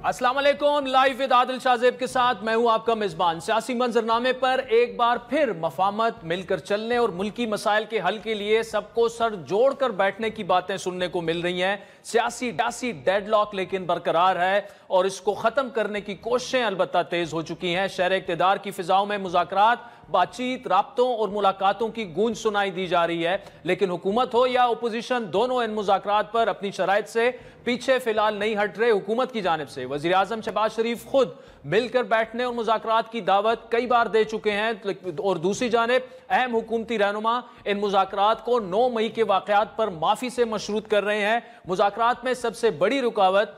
अस्सलाम वालेकुम। Live with Adil Shahzeb के साथ मैं हूं आपका मेजबान। सियासी मंजरनामे पर एक बार फिर मफाहमत, मिलकर चलने और मुल्की मसाइल के हल के लिए सबको सर जोड़कर बैठने की बातें सुनने को मिल रही हैं। सियासी डेडलॉक लेकिन बरकरार है और इसको खत्म करने की कोशिशें अलबत्ता तेज हो चुकी हैं। शहर इक़्तिदार की फिजाओं में मुज़ाकरात, बातचीत, राब्तों और मुलाकातों की गूंज सुनाई दी जा रही है, लेकिन हुकूमत हो या अपोजिशन दोनों इन मुज़ाकरात पर अपनी शराइत से पीछे फिलहाल नहीं हट रहे। हुकूमत की जानिब से वज़ीर आज़म शहबाज शरीफ खुद मिलकर बैठने और मुज़ाकरात की दावत कई बार दे चुके हैं और दूसरी जानिब अहम हुकूमती रहनुमा इन मुज़ाकरात को 9 मई के वाक़यात पर माफ़ी से मशरूत कर रहे हैं। मुज़ाकरात में सबसे बड़ी रुकावट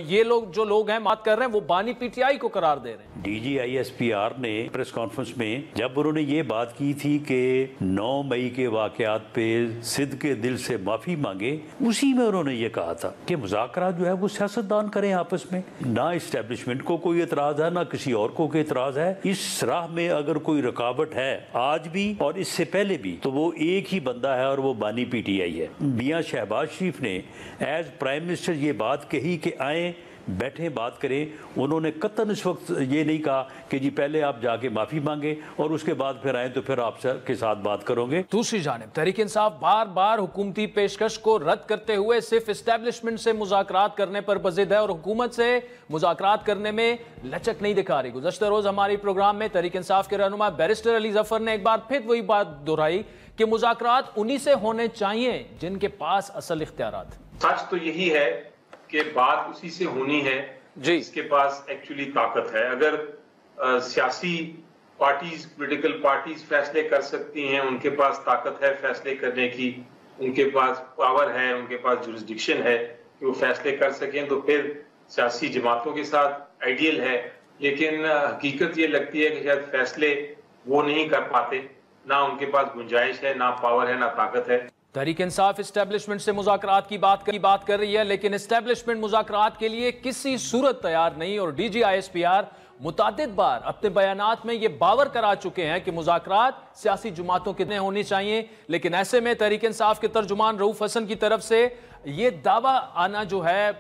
ये लोग हैं बात कर रहे हैं वो बानी पीटीआई को करार दे रहे हैं। DGISPR ने प्रेस कॉन्फ्रेंस में जब उन्होंने ये बात की थी कि 9 मई के वाक़यात पे सिद्ध के दिल से माफ़ी मांगे, उसी में उन्होंने ये कहा था कि मुज़ाकरात जो है वो सियासतदान करें आपस में, ना इस्टेब्लिशमेंट को कोई एतराज़ है ना किसी और को कोई एतराज़ है। इस राह में अगर कोई रुकावट है आज भी और इससे पहले भी तो वो एक ही बंदा है और वो बानी PTI है। मियां शहबाज शरीफ ने एज प्राइम मिनिस्टर ये बात कही कि आए बैठे बात करें। उन्होंने कतन इस वक्त ये नहीं कहा कि जी पहले आप जाके माफी मांगे और उसके बाद फिर आए तो फिर आपके साथ बात करोगे। दूसरी जानिब तहरीक इंसाफ बार बार हुकूमती पेशकश को रद्द करते हुए सिर्फ इस्टेब्लिशमेंट से मुज़ाकरात करने पर बज़िद है और हुकूमत से मुज़ाकरात करने में लचक नहीं दिखा रही। गुज़श्ता रोज हमारे प्रोग्राम में तहरीक इंसाफ के रहनुमा बैरिस्टर अली जफर ने एक बार फिर वही बात दोहराई कि मुज़ाकरात उन्हीं से होने चाहिए जिनके पास असल इख्तियारात। सच तो यही है कि बात उसी से होनी है जिसके पास एक्चुअली ताकत है। अगर सियासी पार्टीज, पॉलिटिकल पार्टीज फैसले कर सकती हैं, उनके पास ताकत है फैसले करने की, उनके पास पावर है, उनके पास जुरिस्डिक्शन है कि वो फैसले कर सकें, तो फिर सियासी जमातों के साथ आइडियल है। लेकिन हकीकत ये लगती है कि शायद फैसले वो नहीं कर पाते, ना उनके पास गुंजाइश है, ना पावर है, ना ताकत है। तहरीक इंसाफ इस्टेब्लिशमेंट से मुज़ाकरात की बात कर रही है, लेकिन इस्टेब्लिशमेंट मुज़ाकरात के लिए किसी सूरत तैयार नहीं और DGISPR मुतादिद बार अपने बयानात में ये बावर करा चुके हैं कि मुज़ाकरात सियासी जमातों कितने होनी चाहिए। लेकिन ऐसे में तहरीक इंसाफ के तर्जुमान रऊफ हसन की तरफ से ये दावा आना जो है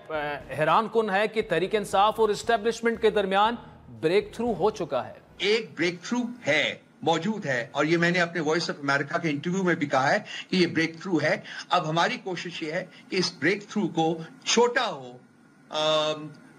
हैरान कुन है कि तहरीक इंसाफ और इस्टेब्लिशमेंट के दरमियान ब्रेक थ्रू हो चुका है। एक ब्रेक थ्रू है, मौजूद है, और ये मैंने अपने वॉइस ऑफ अमेरिका के इंटरव्यू में भी कहा है कि ये ब्रेक थ्रू है। अब हमारी कोशिश ये है कि इस ब्रेक थ्रू को छोटा हो,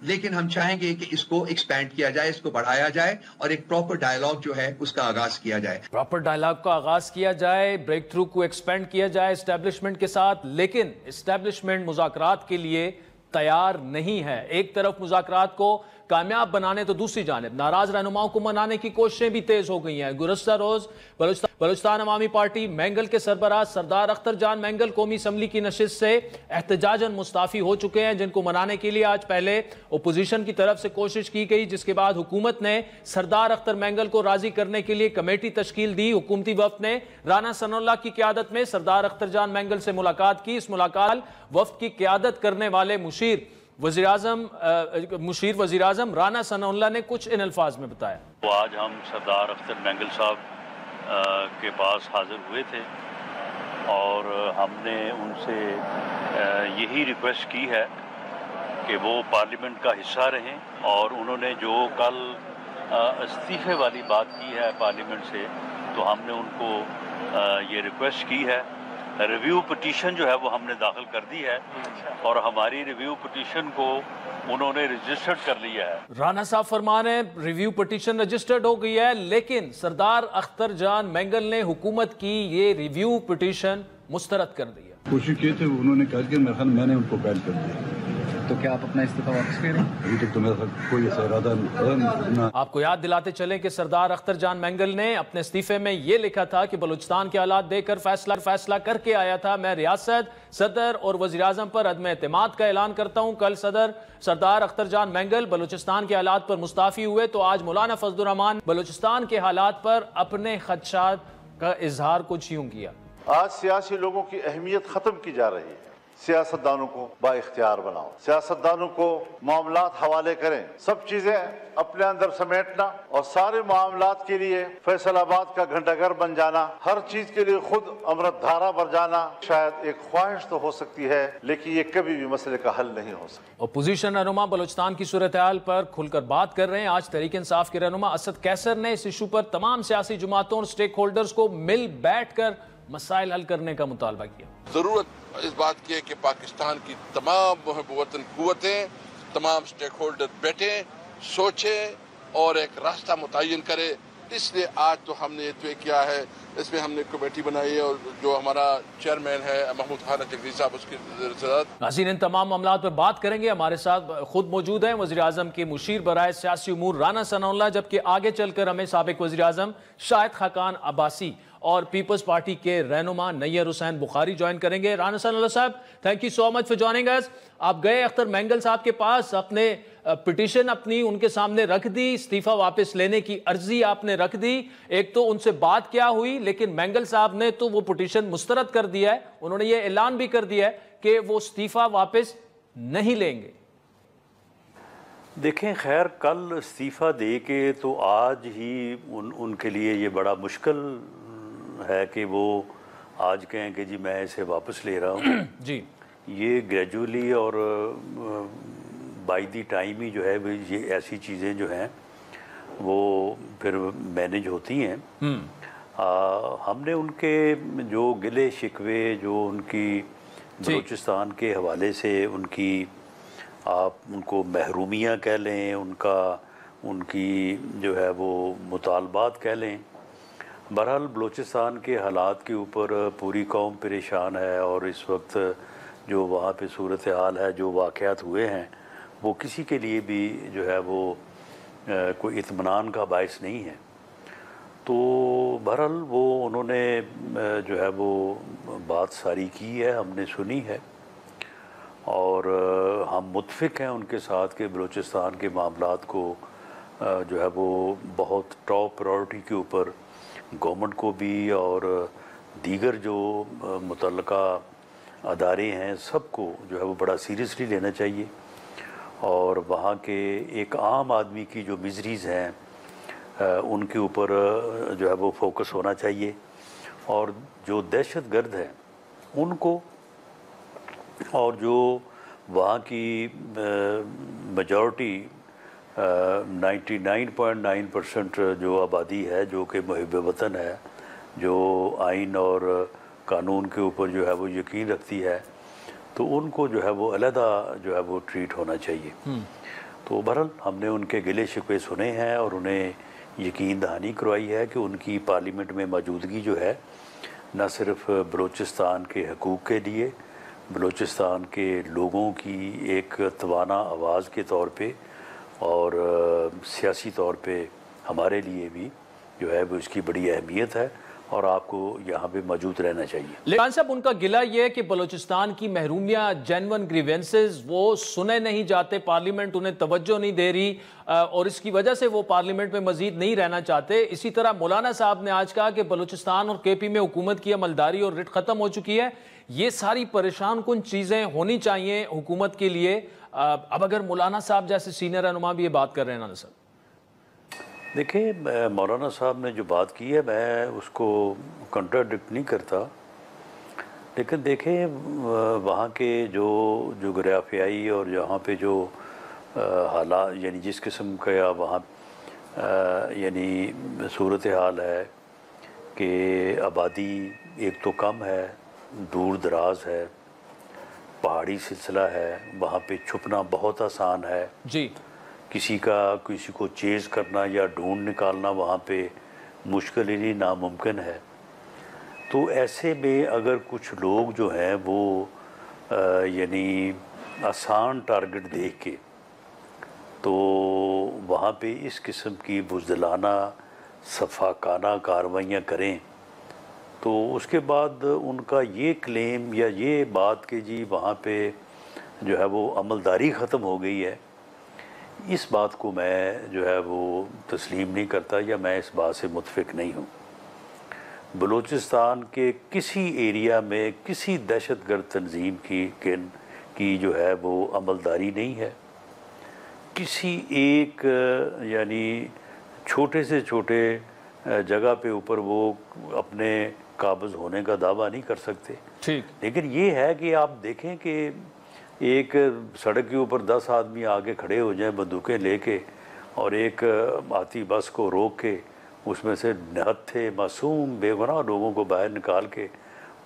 लेकिन हम चाहेंगे कि इसको एक्सपैंड किया जाए, इसको बढ़ाया जाए और एक प्रॉपर डायलॉग जो है उसका आगाज किया जाए। प्रॉपर डायलॉग का आगाज किया जाए, ब्रेक थ्रू को एक्सपेंड किया जाए एस्टेब्लिशमेंट के साथ, लेकिन एस्टेब्लिशमेंट मुज़ाकरात के लिए तैयार नहीं है। एक तरफ मुज़ाकरात को कामयाब बनाने तो दूसरी जानिब नाराज रहनुमाओं को मनाने की कोशिशें भी तेज हो गई हैं। गुज़श्ता रोज बलूचिस्तान अवामी पार्टी मैंगल के सरबराह सरदार अख्तर जान मैंगल कौमी असम्बली की नशिस्त से एहतजाजन मुस्ताफ़ी हो चुके हैं, जिनको मनाने के लिए आज पहले अपोजिशन की तरफ से कोशिश की गई, जिसके बाद हुकूमत ने सरदार अख्तर मैंगल को राजी करने के लिए कमेटी तश्कील दी। हुकूमती वफ्द ने राना सनाउल्लाह की क़यादत में सरदार अख्तर जान मैंगल से मुलाकात की। इस मुलाकात वफ्द की क़यादत करने वाले मुशीर वज़ीर आज़म राना सनाउल्लाह ने कुछ इन अल्फाज में बताया। तो आज हम सरदार अख्तर मैंगल साहब के पास हाजिर हुए थे और हमने उनसे यही रिक्वेस्ट की है कि वो पार्लियामेंट का हिस्सा रहें और उन्होंने जो कल इस्तीफ़े वाली बात की है पार्लियामेंट से, तो हमने उनको ये रिक्वेस्ट की है। रिव्यू पिटीशन जो है वो हमने दाखिल कर दी है और हमारी रिव्यू पिटीशन को उन्होंने रजिस्टर्ड कर लिया है। राना साहब फरमान है रिव्यू पिटीशन रजिस्टर्ड हो गई है, लेकिन सरदार अख्तर जान मैंगल ने हुकूमत की ये रिव्यू पिटीशन मुस्तरद कर दी है। कोशिश की थी, उन्होंने कहा कि मैंने उनको बैन कर दिया। तो क्या आप अपना इस्तीफा वापस करें? अभी तक तो मेरा कोई ऐसा इरादा नहीं। आपको याद दिलाते चलें कि सरदार अख्तर जान मैंगल ने अपने इस्तीफे में यह लिखा था कि बलूचिस्तान के हालात देखकर फैसला करके आया था। मैं रियासत, सदर और वज़ीर आज़म पर अदम एतमाद का ऐलान करता हूँ। कल सरदार अख्तर जान मैंगल बलूचिस्तान के हालात पर मुस्ताफ़ी हुए, तो आज मौलाना फजलुर रहमान बलूचिस्तान के हालात पर अपने खदशात का इजहार कुछ यूं किया। आज सियासी लोगों की अहमियत खत्म की जा रही है। सियासतदानों को बाइख्तियार बनाओ, सियासतदानों को मामलात हवाले करें, सब चीजें अपने अंदर समेटना और सारे मामलात के लिए फैसलाबाद का घंटाघर बन जाना, हर चीज के लिए खुद अमृतधारा भर जाना शायद एक ख्वाहिश तो हो सकती है, लेकिन ये कभी भी मसले का हल नहीं हो सकता। अपोजिशन रहनुमा बलूचिस्तान की सूरत हाल पर खुलकर बात कर रहे हैं। आज तहरीक इंसाफ के रहनुमा असद कैसर ने इस इशू पर तमाम सियासी जमातों और स्टेक होल्डर्स को मिल बैठकर मसाइल हल करने का मुतालबा किया। जरूरत इस बात की है कि पाकिस्तान की तमाम वतन कुव्वतें, तमाम स्टेक होल्डर बैठे, सोचे और एक रास्ता मुतय्यन करे। इसलिए आज तो हमने ये तय किया है, इसमें हमने कमेटी बनाई है और जो हमारा चेयरमैन है महमूद खान जगरी साहब, उसकी नाज़रीन इन तमाम मामलों पर बात करेंगे। हमारे साथ खुद मौजूद हैं वज़ीर आज़म के मुशीर बराए सियासी उमूर राना सनाउल्लाह, जबकि आगे चलकर हमें साबिक वज़ीर आज़म शाहिद खाकान अब्बासी और पीपल्स पार्टी के रहनुमा नैयर हुसैन बुखारी ज्वाइन करेंगे। राना सनाउल्लाह साहब, thank you so much for joining us. आप गए अख्तर मैंगल साहब के पास, अपने पिटीशन अपनी उनके सामने रख दी, इस्तीफा वापस लेने की अर्जी आपने रख दी। एक तो उनसे बात क्या हुई, लेकिन मैंगल साहब ने तो वो पिटीशन मुस्तरद कर दिया है। उन्होंने ये ऐलान भी कर दिया है कि वो इस्तीफा वापस नहीं लेंगे। देखें, खैर कल इस्तीफ़ा दे के तो आज ही उनके लिए ये बड़ा मुश्किल है कि वो आज कहें कि जी मैं इसे वापस ले रहा हूँ। जी, ये ग्रेजुअली और बाय द टाइम ही जो है ये ऐसी चीज़ें जो हैं वो फिर मैनेज होती हैं। हमने उनके जो गिले शिकवे, जो उनकी बलूचिस्तान के हवाले से उनकी, आप उनको महरूमियाँ कह लें, उनकी जो है वो मुतालबात कह लें, बहरहाल बलूचिस्तान के हालात के ऊपर पूरी कौम परेशान है और इस वक्त जो वहाँ पे सूरत हाल है, जो वाक़यात हुए हैं, वो किसी के लिए भी जो है वो कोई इत्मीनान का बायस नहीं है। तो बहरहाल वो उन्होंने जो है वो बात सारी की है, हमने सुनी है और हम मुत्फिक हैं उनके साथ कि बलूचिस्तान के मामलात को जो है वो बहुत टॉप प्रायोरिटी के ऊपर गवर्नमेंट को भी और दीगर जो मुतल्लका अदारे हैं सबको जो है वो बड़ा सीरियसली लेना चाहिए और वहाँ के एक आम आदमी की जो मिजरीज़ हैं उनके ऊपर जो है वो फोकस होना चाहिए और जो दहशत गर्द हैं उनको और जो वहाँ की मेजॉरिटी 99.9% जो आबादी है जो कि मुहिब वतन है, जो आइन और कानून के ऊपर जो है वो यकीन रखती है, तो उनको जो है वो अलहदा जो है वो ट्रीट होना चाहिए। तो बहरहाल हमने उनके गिले शिकवे सुने हैं और उन्हें यकीन दहानी करवाई है कि उनकी पार्लियामेंट में मौजूदगी जो है न सिर्फ बलूचिस्तान के हकूक़ के लिए, बलूचिस्तान के लोगों की एक तवाना आवाज़ के तौर पे और सियासी तौर पे हमारे लिए भी जो है वो इसकी बड़ी अहमियत है और आपको यहाँ पे मौजूद रहना चाहिए। लेकिन साहब, उनका गिला ये है कि बलूचिस्तान की महरूमियाँ, जेन्युइन ग्रीवेंसेस वो सुने नहीं जाते, पार्लियामेंट उन्हें तवज्जो नहीं दे रही और इसकी वजह से वो पार्लियामेंट में मजीद नहीं रहना चाहते। इसी तरह मौलाना साहब ने आज कहा कि बलूचिस्तान और KP में हुकूमत की अमलदारी और रिट ख़त्म हो चुकी है। ये सारी परेशान कुन चीज़ें होनी चाहिए हुकूमत के लिए। अब अगर मौलाना साहब जैसे सीनियर रहनुमा भी ये बात कर रहे हैं ना सर। देखिए, मौलाना साहब ने जो बात की है मैं उसको कंट्राडिक्ट नहीं करता, लेकिन देखें वहाँ के जो जोग्राफियाई और यहाँ पे जो हालात यानी जिस किस्म का वहाँ यानी सूरत हाल है कि आबादी एक तो कम है, दूर दराज है, पहाड़ी सिलसिला है, वहाँ पे छुपना बहुत आसान है जी। किसी को चेज़ करना या ढूंढ निकालना वहाँ पे मुश्किल ही नहीं, नामुमकिन है। तो ऐसे में अगर कुछ लोग जो हैं वो यानी आसान टारगेट देख के तो वहाँ पे इस किस्म की बुज़दिलाना सफाकाना कार्रवाइयाँ करें, तो उसके बाद उनका ये क्लेम या ये बात कि जी वहाँ पे जो है वो अमलदारी ख़त्म हो गई है, इस बात को मैं जो है वो तस्लीम नहीं करता या मैं इस बात से मुतफिक नहीं हूँ। बलूचिस्तान के किसी एरिया में किसी दहशतगर्द तंजीम की जो है वो अमलदारी नहीं है। किसी एक यानी छोटे से छोटे जगह पे ऊपर वो अपने काबिज होने का दावा नहीं कर सकते। ठीक। लेकिन ये है कि आप देखें कि एक सड़क के ऊपर 10 आदमी आगे खड़े हो जाएं बंदूकें लेके और एक आती बस को रोक के उसमें से निहत्थे मासूम बेगुनाह लोगों को बाहर निकाल के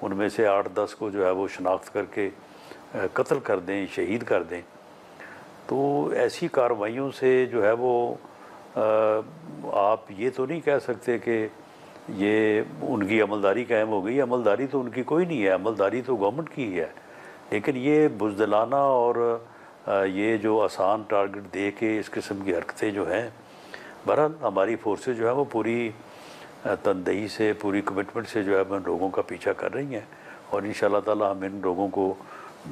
उनमें से 8-10 को जो है वो शनाख्त करके कत्ल कर दें, शहीद कर दें। तो ऐसी कार्रवाइयों से जो है वो आप ये तो नहीं कह सकते कि ये उनकी अमलदारी कायम हो गई। अमलदारी तो उनकी कोई नहीं है, अमलदारी तो गवर्नमेंट की है। लेकिन ये बुज़दिलाना और ये जो आसान टारगेट दे के इस किस्म की हरकतें जो हैं, बहरहाल हमारी फोर्सेस जो है वो पूरी तनदही से, पूरी कमिटमेंट से जो है वो लोगों का पीछा कर रही हैं और इंशाअल्लाह ताला हम इन लोगों को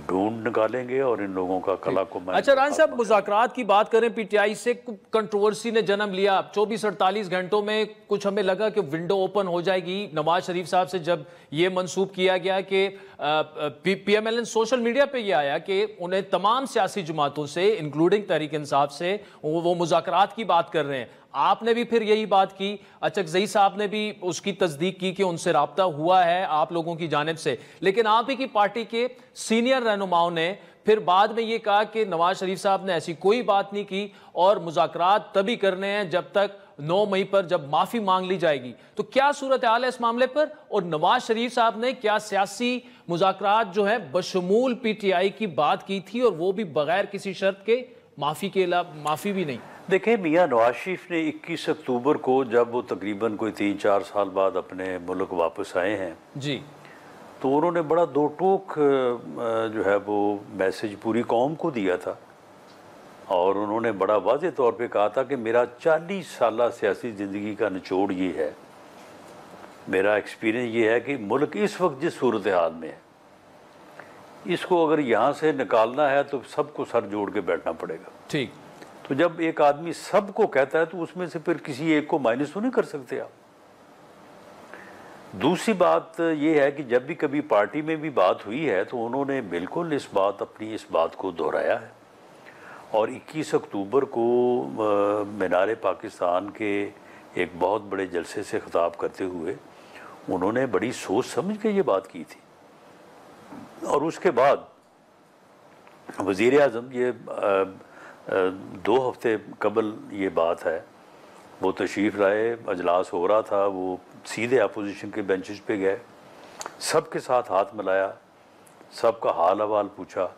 ढूंढ निकालेंगे और इन लोगों का कला को। अच्छा रान साहब, मुज़ाकरात की बात करें, पीटीआई से कंट्रोवर्सी ने जन्म लिया। 24-48 घंटों में कुछ हमें लगा कि विंडो ओपन हो जाएगी। नवाज शरीफ साहब से जब ये मंसूब किया गया कि पीएमएलएन सोशल मीडिया पे ये आया कि उन्हें तमाम सियासी जमातों से इंक्लूडिंग तहरीक इंसाफ से वो मुज़ाकरात की बात कर रहे हैं। आपने भी फिर यही बात की, अचकज़ई साहब ने भी उसकी तस्दीक की कि उनसे राब्ता हुआ है आप लोगों की जानिब से। लेकिन आप ही की पार्टी के सीनियर रहनुमाओं ने फिर बाद में ये कहा कि नवाज शरीफ साहब ने ऐसी कोई बात नहीं की और मुज़ाकरात तभी करने हैं जब तक 9 मई पर जब माफ़ी मांग ली जाएगी। तो क्या सूरत हाल है इस मामले पर, और नवाज शरीफ साहब ने क्या सियासी मुज़ाकरात जो है बशमूल पीटीआई की बात की थी और वो भी बगैर किसी शर्त के, माफ़ी के अलावा, माफ़ी भी नहीं? देखें, मियाँ नवाज शरीफ ने 21 अक्टूबर को जब वो तकरीबन कोई 3-4 साल बाद अपने मुल्क वापस आए हैं जी, तो उन्होंने बड़ा दो टोक जो है वो मैसेज पूरी कौम को दिया था और उन्होंने बड़ा वाज़े तौर पे कहा था कि मेरा 40 साल सियासी ज़िंदगी का निचोड़ ये है, मेरा एक्सपीरियंस ये है कि मुल्क इस वक्त जिस सूरत हाल में है, इसको अगर यहाँ से निकालना है तो सबको सर जोड़ के बैठना पड़ेगा। ठीक। तो जब एक आदमी सबको कहता है तो उसमें से फिर किसी एक को माइनस तो नहीं कर सकते आप। दूसरी बात यह है कि जब भी कभी पार्टी में भी बात हुई है तो उन्होंने बिल्कुल अपनी इस बात को दोहराया है और 21 अक्टूबर को मीनार पाकिस्तान के एक बहुत बड़े जलसे से खिताब करते हुए उन्होंने बड़ी सोच समझ के ये बात की थी। और उसके बाद वज़ीर आज़म, ये 2 हफ्ते कबल ये बात है, वो तशरीफ़ लाए, अजलास हो रहा था, वो सीधे अपोजिशन के बेंचेस पे गए, सबके साथ हाथ मिलाया, सबका हाल अहवाल पूछा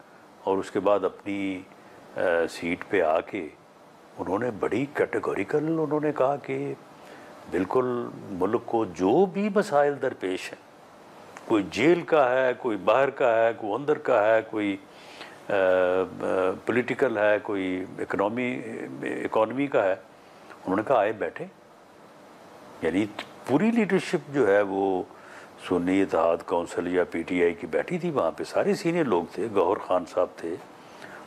और उसके बाद अपनी सीट पे आके उन्होंने बड़ी कैटेगोरिकल उन्होंने कहा कि बिल्कुल मुल्क को जो भी मसाइल दरपेश हैं, कोई जेल का है, कोई बाहर का है, कोई अंदर का है, कोई पॉलिटिकल है, कोई इकॉनमी का है, उन्होंने कहा आए बैठे। यानी पूरी लीडरशिप जो है वो सुन्नी इत्तेहाद कौंसिल या पीटीआई की बैठी थी वहाँ पे। सारे सीनियर लोग थे, गौहर खान साहब थे,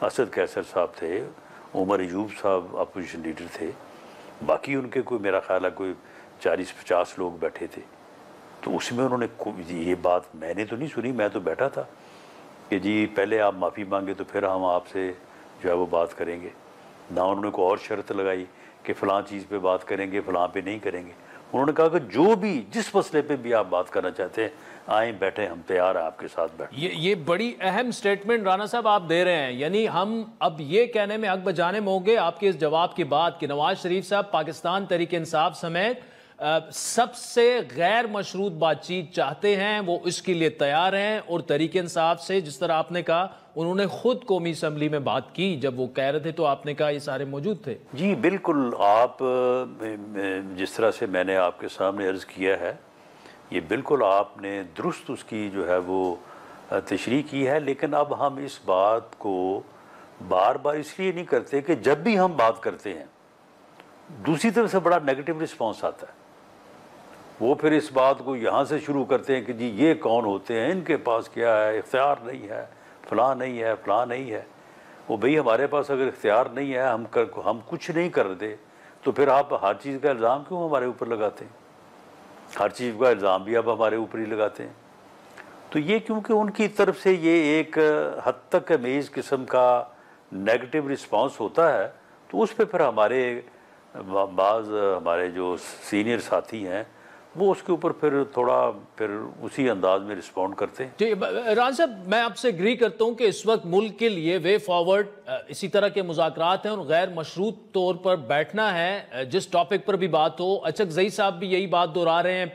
असद कैसर साहब थे, उमर अयूब साहब अपोजिशन लीडर थे, बाकी उनके कोई मेरा ख्याल है कोई 40-50 लोग बैठे थे। तो उसमें उन्होंने ये बात मैंने तो नहीं सुनी, मैं तो बैठा था कि जी पहले आप माफ़ी मांगे तो फिर हम आपसे जो है वो बात करेंगे। ना उन्होंने कोई और शर्त लगाई कि फ़लाँ चीज़ पे बात करेंगे, फ़लाँ पे नहीं करेंगे। उन्होंने कहा कि जो भी जिस मसले पे भी आप बात करना चाहते हैं आए बैठे, हम तैयार हैं आपके साथ बैठे। ये बड़ी अहम स्टेटमेंट राना साहब आप दे रहे हैं। यानी हम अब ये कहने में हक बजाने में होंगे आपके इस जवाब के बाद कि नवाज शरीफ साहब पाकिस्तान तहरीक इंसाफ समेत सबसे गैर मशरूत बातचीत चाहते हैं, वो इसके लिए तैयार हैं। और तहरीक इंसाफ से जिस तरह आपने कहा, उन्होंने खुद कौमी असम्बली में बात की, जब वो कह रहे थे तो आपने कहा ये सारे मौजूद थे। जी बिल्कुल, आप जिस तरह से मैंने आपके सामने अर्ज़ किया है ये बिल्कुल आपने दुरुस्त उसकी जो है वो तशरीह की है। लेकिन अब हम इस बात को बार बार इसलिए नहीं करते कि जब भी हम बात करते हैं दूसरी तरफ से बड़ा नेगेटिव रिस्पॉन्स आता है। वो फिर इस बात को यहाँ से शुरू करते हैं कि जी ये कौन होते हैं, इनके पास क्या है, इख्तियार नहीं है, फ़लाँ नहीं है, फ़लाँ नहीं है। वो भाई हमारे पास अगर इख्तियार नहीं है, हम कुछ नहीं कर रहे, तो फिर आप हर चीज़ का इल्ज़ाम क्यों हमारे ऊपर लगाते हैं? हर चीज़ का इल्ज़ाम भी अब हमारे ऊपर ही लगाते हैं। तो ये क्योंकि उनकी तरफ से ये एक हद तक अमेज़ किस्म का नेगेटिव रिस्पांस होता है, तो उस पर फिर हमारे बाज़ हमारे जो सीनियर साथी हैं वो उसके ऊपर फिर उसी अंदाज में रिस्पॉन्ड करते हैं। जी राना साहब, मैं आपसे एग्री करता हूं कि इस वक्त मुल्क के लिए वे फॉरवर्ड इसी तरह के मुज़ाकरात हैं और गैर मशरूत तौर पर बैठना है। जिस टॉपिक पर भी बात हो, अचकज़ई साहब भी यही बात दोहरा रहे हैं,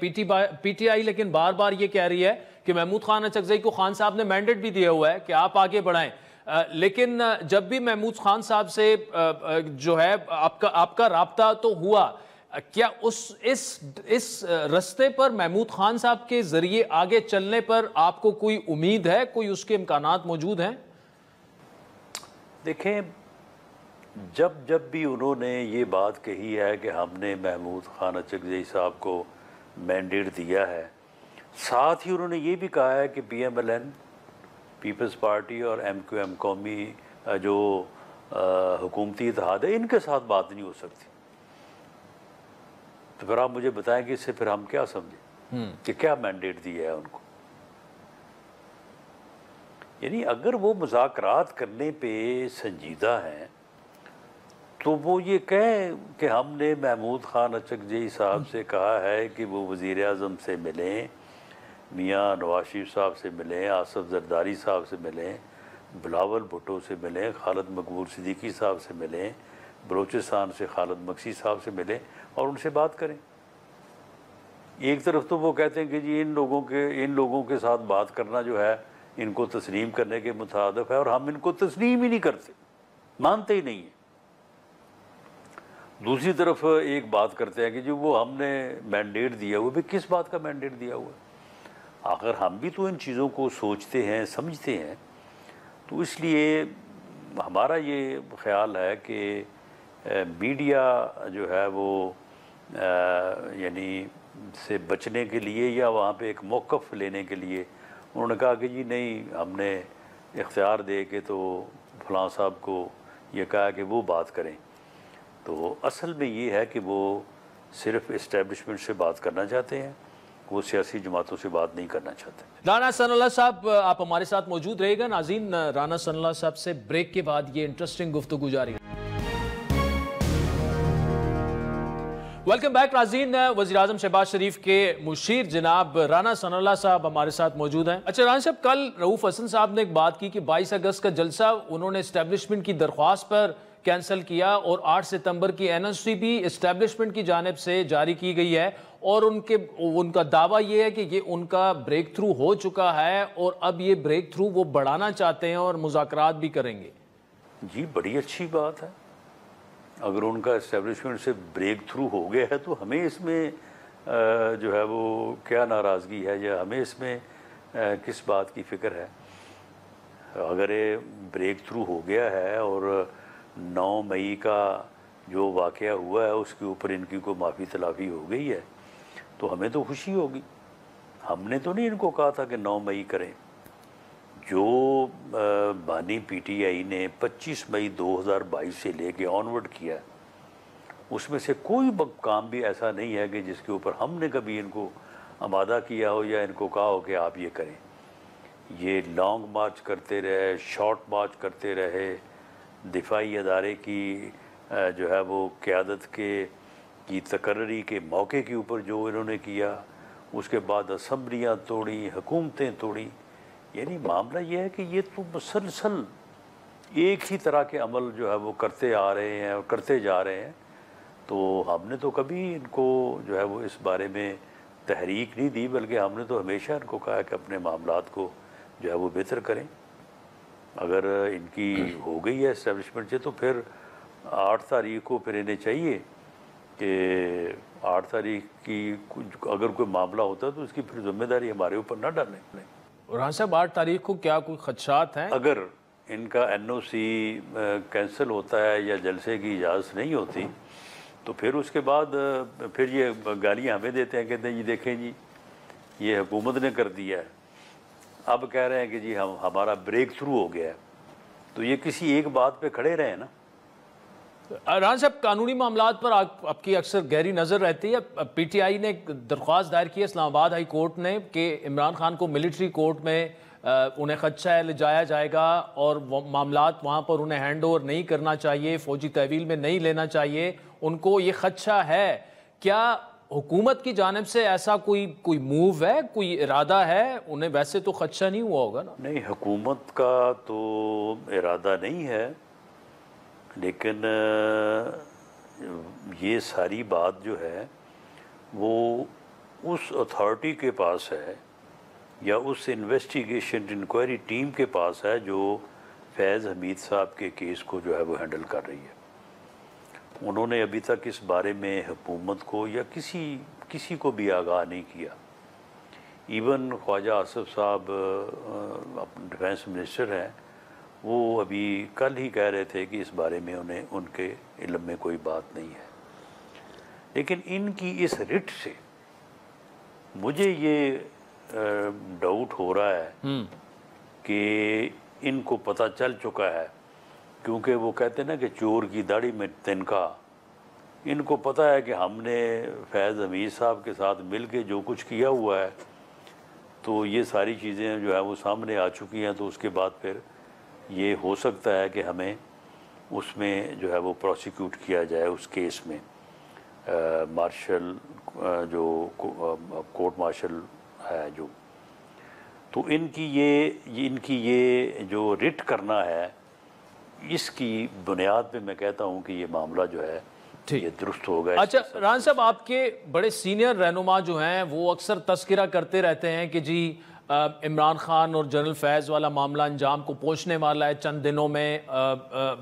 पीटीआई लेकिन बार बार ये कह रही है कि महमूद खान अचकज़ई को खान साहब ने मैंडेट भी दिया हुआ है कि आप आगे बढ़ाएं। लेकिन जब भी महमूद खान साहब से जो है आपका राब्ता तो हुआ, क्या इस रास्ते पर महमूद खान साहब के जरिए आगे चलने पर आपको कोई उम्मीद है, कोई उसके इम्कानात मौजूद हैं? देखें, जब भी उन्होंने ये बात कही है कि हमने महमूद खान अचकज़ई साहब को मैंडेट दिया है, साथ ही उन्होंने ये भी कहा है कि PMLN पीपल्स पार्टी और MQM कौमी जो हुकूमती इत्तेहाद है, इनके साथ बात नहीं हो सकती। तो फिर आप मुझे बताएं कि इससे फिर हम क्या समझें कि क्या मैंडेट दिया है उनको। यानी अगर वो मुज़ाकरात करने पे संजीदा हैं तो वो ये कहें कि हमने महमूद खान अचकज़ई साहब से कहा है कि वो वज़ीर-ए-आज़म से मिलें, मियाँ नवाज शरीफ साहब से मिलें, आसफ जरदारी साहब से मिलें, बिलावल भुट्टो से मिलें, खालिद मकबूल सिद्दीकी साहब से मिलें, बलूचिस्तान से खालिद मक्सी साहब से मिलें और उनसे बात करें। एक तरफ तो वो कहते हैं कि जी इन लोगों के साथ बात करना जो है इनको तस्लीम करने के मुताबिक है, और हम इनको तस्लीम ही नहीं करते, मानते ही नहीं है। दूसरी तरफ एक बात करते हैं कि जो वो हमने मैंडेट दिया हुआ, भी किस बात का मैंडेट दिया हुआ है? आखिर हम भी तो इन चीज़ों को सोचते हैं, समझते हैं। तो इसलिए हमारा ये ख्याल है कि मीडिया जो है वो यानी से बचने के लिए या वहाँ पे एक मौक़िफ़ लेने के लिए उन्होंने कहा कि जी नहीं, हमने इख्तियार दे के तो फलां साहब को ये कहा कि वो बात करें। तो असल में ये है कि वो सिर्फ इस्टेब्लिशमेंट से बात करना चाहते हैं, वो सियासी जमातों से बात नहीं करना चाहते। राना सनाउल्लाह साहब, आप हमारे साथ मौजूद रहेगा। नाज़रीन, राना सनाउल्लाह साहब से ब्रेक के बाद ये इंटरेस्टिंग गुफ्तगू जारी है। वेलकम बैक नाज़रीन। वज़ीर आज़म शहबाज शरीफ के मुशीर जनाब राना सनाउल्लाह साहब हमारे साथ मौजूद हैं। अच्छा राना साहब, कल रऊफ़ हसन साहब ने एक बात की कि 22 अगस्त का जलसा उन्होंने इस्टेब्लिशमेंट की दरख्वास्त पर कैंसिल किया और 8 सितंबर की NOC भी इस्टेब्लिशमेंट की जानिब से जारी की गई है, और उनका दावा ये है कि ये उनका ब्रेक थ्रू हो चुका है और अब ये ब्रेक थ्रू वो बढ़ाना चाहते हैं और मुज़ाकरात भी करेंगे। जी, बड़ी अच्छी बात है। अगर उनका इस्टेब्लिशमेंट से ब्रेक थ्रू हो गया है तो हमें इसमें जो है वो क्या नाराज़गी है, या हमें इसमें किस बात की फ़िक्र है? अगर ये ब्रेक थ्रू हो गया है और 9 मई का जो वाक़या हुआ है उसके ऊपर इनकी कोई माफ़ी तलाफ़ी हो गई है तो हमें तो खुशी होगी। हमने तो नहीं इनको कहा था कि 9 मई करें। जो बानी PTI ने 25 मई 2022 से लेके ऑनवर्ड किया, उसमें से कोई काम भी ऐसा नहीं है कि जिसके ऊपर हमने कभी इनको आमादा किया हो या इनको कहा हो कि आप ये करें। ये लॉन्ग मार्च करते रहे, शॉर्ट मार्च करते रहे, दिफाई अदारे की जो है वो क़यादत की तकर्री के मौके के ऊपर जो इन्होंने किया, उसके बाद असम्बलियाँ तोड़ी, हुकूमतें तोड़ी। यानी मामला ये है कि ये तो मुसलसल एक ही तरह के अमल जो है वो करते आ रहे हैं और करते जा रहे हैं। तो हमने तो कभी इनको जो है वो इस बारे में तहरीक नहीं दी, बल्कि हमने तो हमेशा इनको कहा कि अपने मामलात को जो है वो बेहतर करें। अगर इनकी हो गई है इस्टेब्लिशमेंट से तो फिर 8 तारीख को फिर इन्हें चाहिए कि 8 तारीख की अगर कोई मामला होता है तो उसकी फिर जिम्मेदारी हमारे ऊपर ना डालें। राना साहब, 8 तारीख को क्या कोई खदशात हैं? अगर इनका NOC कैंसिल होता है या जलसे की इजाज़त नहीं होती तो फिर उसके बाद फिर ये गालियाँ हमें देते हैं, कहते हैं जी देखें जी ये हुकूमत ने कर दिया है। अब कह रहे हैं कि जी हमारा ब्रेक थ्रू हो गया है। तो ये किसी एक बात पे खड़े रहे ना, राना साहब, कानूनी मामलात पर आपकी अक्सर गहरी नज़र रहती है। पीटीआई ने एक दरख्वास्त दायर की है इस्लामाबाद हाई कोर्ट ने कि इमरान खान को मिलिट्री कोर्ट में उन्हें खदशा है ले जाया जाएगा और मामलात वहाँ पर उन्हें हैंड ओवर नहीं करना चाहिए, फ़ौजी तहवील में नहीं लेना चाहिए, उनको ये खदशा है। क्या हुकूमत की जानिब से ऐसा कोई मूव है, कोई इरादा है? उन्हें वैसे तो खदशा नहीं हुआ होगा ना? नहीं, हुकूमत का तो इरादा नहीं है, लेकिन ये सारी बात जो है वो उस अथॉरिटी के पास है या उस इन्वेस्टिगेशन इंक्वायरी टीम के पास है जो फैज़ हमीद साहब के केस को जो है वो हैंडल कर रही है। उन्होंने अभी तक इस बारे में हुकूमत को या किसी को भी आगाह नहीं किया। इवन ख्वाजा आसिफ साहब अपने डिफेंस मिनिस्टर हैं, वो अभी कल ही कह रहे थे कि इस बारे में उनके इल्म में कोई बात नहीं है। लेकिन इनकी इस रिट से मुझे ये डाउट हो रहा है कि इनको पता चल चुका है, क्योंकि वो कहते हैं ना कि चोर की दाढ़ी में तिनका। इनको पता है कि हमने फैज़ हमीद साहब के साथ मिल के जो कुछ किया हुआ है, तो ये सारी चीज़ें जो है वो सामने आ चुकी हैं। तो उसके बाद फिर ये हो सकता है कि हमें उसमें जो है वो प्रोसिक्यूट किया जाए उस केस में। मार्शल जो कोर्ट मार्शल है जो, तो इनकी ये जो रिट करना है, इसकी बुनियाद पे मैं कहता हूँ कि ये मामला जो है ये दुरुस्त होगा। अच्छा राना साहब, आपके बड़े सीनियर रहनुमा जो हैं वो अक्सर तस्करा करते रहते हैं कि जी इमरान खान और जनरल फैज़ वाला मामला अंजाम को पहुँचने वाला है चंद दिनों में।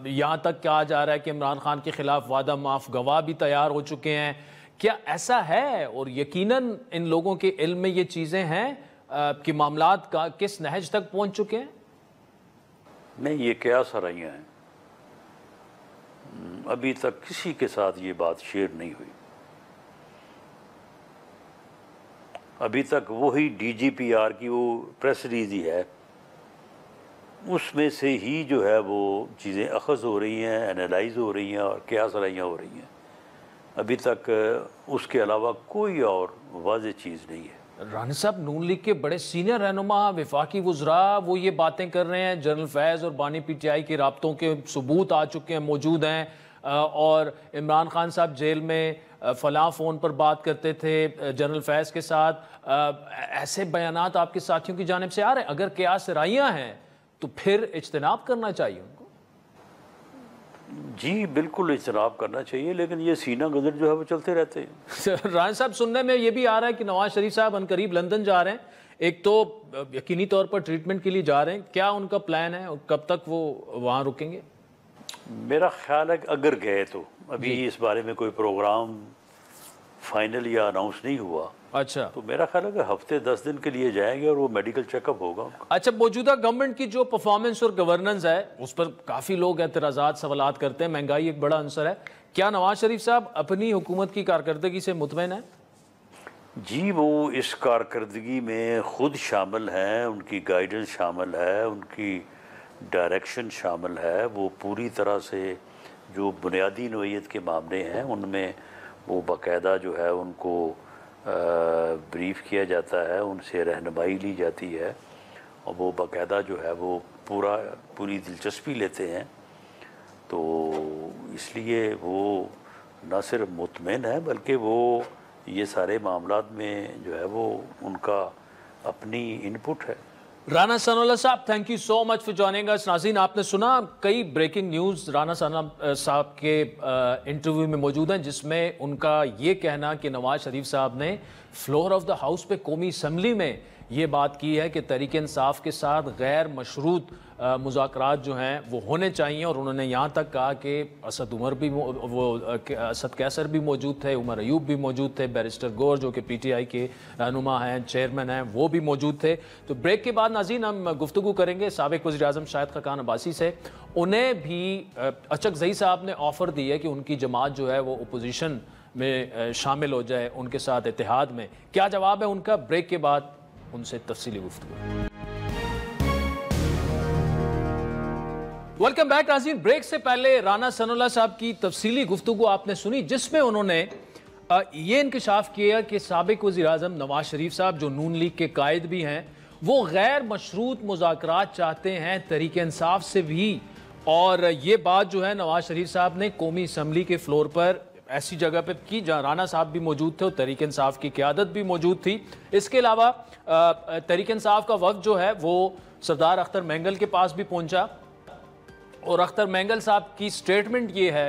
यहाँ तक कहा जा रहा है कि इमरान खान के खिलाफ वादा माफ गवाह भी तैयार हो चुके हैं। क्या ऐसा है? और यकीनन इन लोगों के इल्म में ये चीज़ें हैं कि मामलात का किस नहज तक पहुँच चुके हैं? नहीं, ये क्या सराइयाँ हैं, अभी तक किसी के साथ ये बात शेयर नहीं हुई। अभी तक वही DGPR की वो प्रेस रिलीज ही है, उसमें से ही जो है वो चीज़ें अखज़ हो रही हैं, एनालाइज हो रही हैं और क्या सराइयाँ हो रही हैं। अभी तक उसके अलावा कोई और वाज़ेह चीज़ नहीं है। राना साहब, नून लीग के बड़े सीनियर रहनुमा वफाकी वज़रा वो ये बातें कर रहे हैं, जनरल फैज़ और बानी PTI के राब्तों के सबूत आ चुके हैं, मौजूद हैं, और इमरान खान साहब जेल में फलां फ़ोन पर बात करते थे जनरल फैज़ के साथ। ऐसे बयानात आपके साथियों की जानिब से आ रहे हैं। अगर क्या सराइयाँ हैं तो फिर इज्तनाब करना चाहिए उनको। जी बिल्कुल इज्तनाब करना चाहिए, लेकिन ये सीना गदर जो है वो चलते रहते हैं। राना साहब, सुनने में ये भी आ रहा है कि नवाज शरीफ साहब अनकरीब लंदन जा रहे हैं। एक तो यकीनी तौर पर ट्रीटमेंट के लिए जा रहे हैं, क्या उनका प्लान है और कब तक वो वहाँ रुकेंगे? मेरा ख्याल है कि अगर गए तो अभी इस बारे में कोई प्रोग्राम फाइनल या अनाउंस नहीं हुआ। अच्छा, तो मेरा ख्याल है कि हफ्ते 10 दिन के लिए जाएंगे और वो मेडिकल चेकअप होगा। अच्छा, मौजूदा गवर्नमेंट की जो परफॉर्मेंस और गवर्नेंस है उस पर काफ़ी लोग एतराज़ात सवालात करते हैं। महंगाई एक बड़ा आंसर है। क्या नवाज शरीफ साहब अपनी हुकूमत की कारकर्दगी से मुतमईन है? जी, वो इस कारकर्दगी में ख़ुद शामिल हैं, उनकी गाइडेंस शामिल है, उनकी डायरेक्शन शामिल है। वो पूरी तरह से जो बुनियादी नोयत के मामले हैं उनमें वो बाकायदा जो है उनको ब्रीफ किया जाता है, उनसे रहनुमाई ली जाती है और वो बाकायदा जो है वो पूरी दिलचस्पी लेते हैं। तो इसलिए वो न सिर्फ मुतमईन है बल्कि वो ये सारे मामलात में जो है वो उनका अपनी इनपुट है। राना सनाउल्लाह साहब, thank you so much for joining us. नाज़रीन, आपने सुना कई ब्रेकिंग न्यूज़ राना सनाउल्लाह साहब के इंटरव्यू में मौजूद हैं, जिसमें उनका ये कहना कि नवाज शरीफ साहब ने फ्लोर ऑफ द हाउस पे कौमी असम्बली में ये बात की है कि तहरीक इंसाफ के साथ गैर मशरूत मुज़ाकरात जो हैं वो होने चाहिए। और उन्होंने यहाँ तक कहा कि असद कैसर भी मौजूद थे, उमर अयूब भी मौजूद थे, बैरिस्टर गौर जो कि PTI के रहनुमा हैं, चेयरमैन हैं, वो भी मौजूद थे। तो ब्रेक के बाद नाज़रीन हम गुफ्तगू करेंगे साबिक़ वज़ीर-ए-आज़म शाहिद खकान अब्बासी से। उन्हें भी अचकज़ई साहब ने ऑफ़र दी है कि उनकी जमात जो है वो अपोजिशन में शामिल हो जाए, उनके साथ इत्तेहाद में। क्या जवाब है उनका? ब्रेक के बाद उनसे तफसीली गुफ्तगू। वेलकम बैक नाज़रीन। ब्रेक से पहले राना सनाउल्लाह साहब की तफसीली गुफ्तगू आपने सुनी, जिसमें उन्होंने ये इंकशाफ किया कि साबिक वज़ीर आज़म नवाज शरीफ साहब, जो नून लीग के कायद भी हैं, वो गैर मशरूत मुज़ाकरात चाहते हैं तहरीक इंसाफ से भी। और ये बात जो है नवाज शरीफ साहब ने कौमी असम्बली के फ्लोर पर ऐसी जगह पे की जहाँ राना साहब भी मौजूद थे और तहरीक इंसाफ की क़यादत भी मौजूद थी। इसके अलावा तहरीक इंसाफ का वफ़द जो है वो सरदार अख्तर मैंगल के पास भी पहुँचा और अख्तर मैंगल साहब की स्टेटमेंट ये है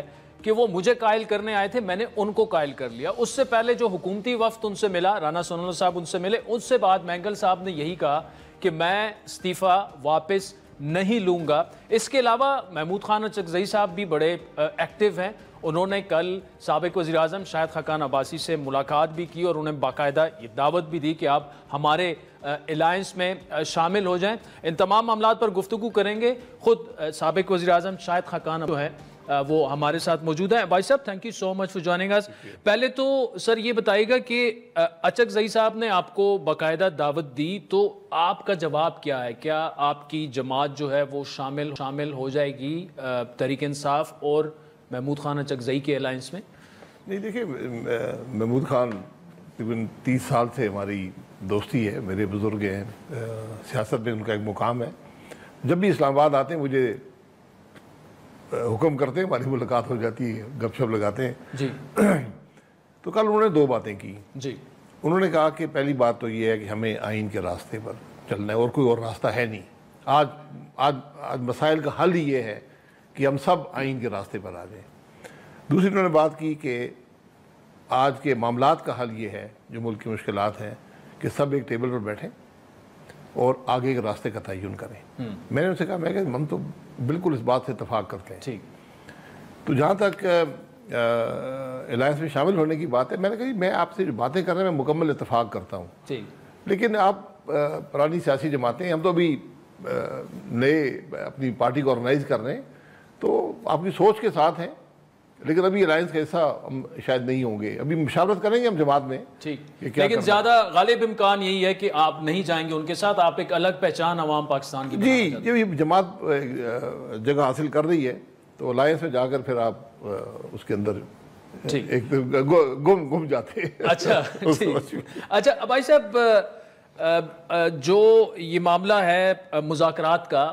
कि वो मुझे कायल करने आए थे, मैंने उनको कायल कर लिया। उससे पहले जो हुकूमती वफ्द उनसे मिला, राना सनाउल्लाह साहब उनसे मिले, उससे बाद मैंगल साहब ने यही कहा कि मैं इस्तीफ़ा वापस नहीं लूँगा। इसके अलावा महमूद खान अचकज़ई साहब भी बड़े एक्टिव हैं। उन्होंने कल साबिक वज़ीर आज़म शाहिद खाकान अब्बासी से मुलाकात भी की और उन्हें बाकायदा ये दावत भी दी कि आप हमारे अलायंस में शामिल हो जाएं। इन तमाम मामलात पर गुफ्तगू करेंगे। ख़ुद साबिक वज़ीर आज़म शाहिद खाकान जो है वो हमारे साथ मौजूद है। भाई साहब, thank you so much for joining us. पहले तो सर ये बताइएगा कि अचकज़ई साहब ने आपको बाकायदा दावत दी, तो आपका जवाब क्या है? क्या आपकी जमात जो है वो शामिल हो जाएगी तहरीक इंसाफ और महमूद खान अचकज़ई के अलायंस में? नहीं, देखिए, महमूद खान तकरीबन 30 साल से हमारी दोस्ती है, मेरे बुज़ुर्ग हैं, सियासत में उनका एक मुकाम है। जब भी इस्लामाबाद आते हैं मुझे हुक्म करते हैं, हमारी मुलाकात हो जाती है, गपशप लगाते हैं जी। तो कल उन्होंने 2 बातें की जी। उन्होंने कहा कि पहली बात तो ये है कि हमें आइन के रास्ते पर चलना है और कोई और रास्ता है नहीं। आज मसाइल का हल ये है कि हम सब आइन के रास्ते पर आ जाएं। दूसरी उन्होंने बात की कि आज के मामलात का हल ये है, जो मुल्क की मुश्किलात हैं, कि सब एक टेबल पर बैठें और आगे के रास्ते का तयन करें। मैंने उनसे कहा, मैं हम तो बिल्कुल इस बात से इत्तेफाक करते हैं। ठीक। तो जहाँ तक अलायंस में शामिल होने की बात है, मैंने कहा मैं आपसे जो बातें कर रहे हैं मैं मुकम्मल इत्तेफाक करता हूँ, लेकिन आप पुरानी सियासी जमातें, हम तो अभी नए अपनी पार्टी को ऑर्गेनाइज कर रहे हैं, तो आपकी सोच के साथ हैं, लेकिन अभी अलायंस का हिस्सा हम शायद नहीं होंगे। अभी मुशावरत करेंगे हम जमात में। ठीक, लेकिन ज्यादा गालिब इम्कान यही है कि आप नहीं जाएंगे उनके साथ, आप एक अलग पहचान अवाम पाकिस्तान की जी, जब जमात जगह हासिल कर रही है तो अलायंस में जाकर फिर आप उसके अंदर एक गुम जाते हैं। अच्छा अच्छा भाई साहब, जो ये मामला है मुज़ाकरात का,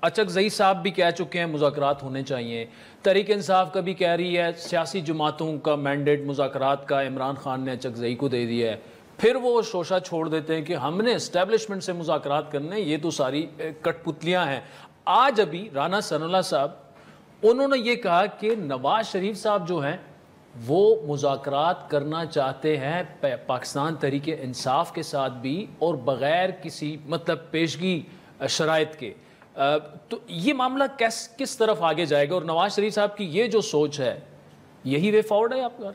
अचकज़ई साहब भी कह चुके हैं मुज़ाकरात होने चाहिए, तहरीक इंसाफ का भी कह रही है, सियासी जमातों का मैंडेट मुज़ाकरात का इमरान खान ने अचकज़ई को दे दिया है। फिर वो शोशा छोड़ देते हैं कि हमने इस्टेब्लिशमेंट से मुज़ाकरात करने, ये तो सारी कठपुतलियाँ हैं। आज अभी राना सनाउल्लाह साहब उन्होंने ये कहा कि नवाज शरीफ साहब जो हैं वो मुज़ाकरात करना चाहते हैं पाकिस्तान तहरीक इंसाफ के साथ भी, और बग़ैर किसी मतलब पेशगी शराइत के। तो ये मामला किस तरफ आगे जाएगा, और नवाज शरीफ साहब की ये जो सोच है यही वे फॉरवर्ड है आपका?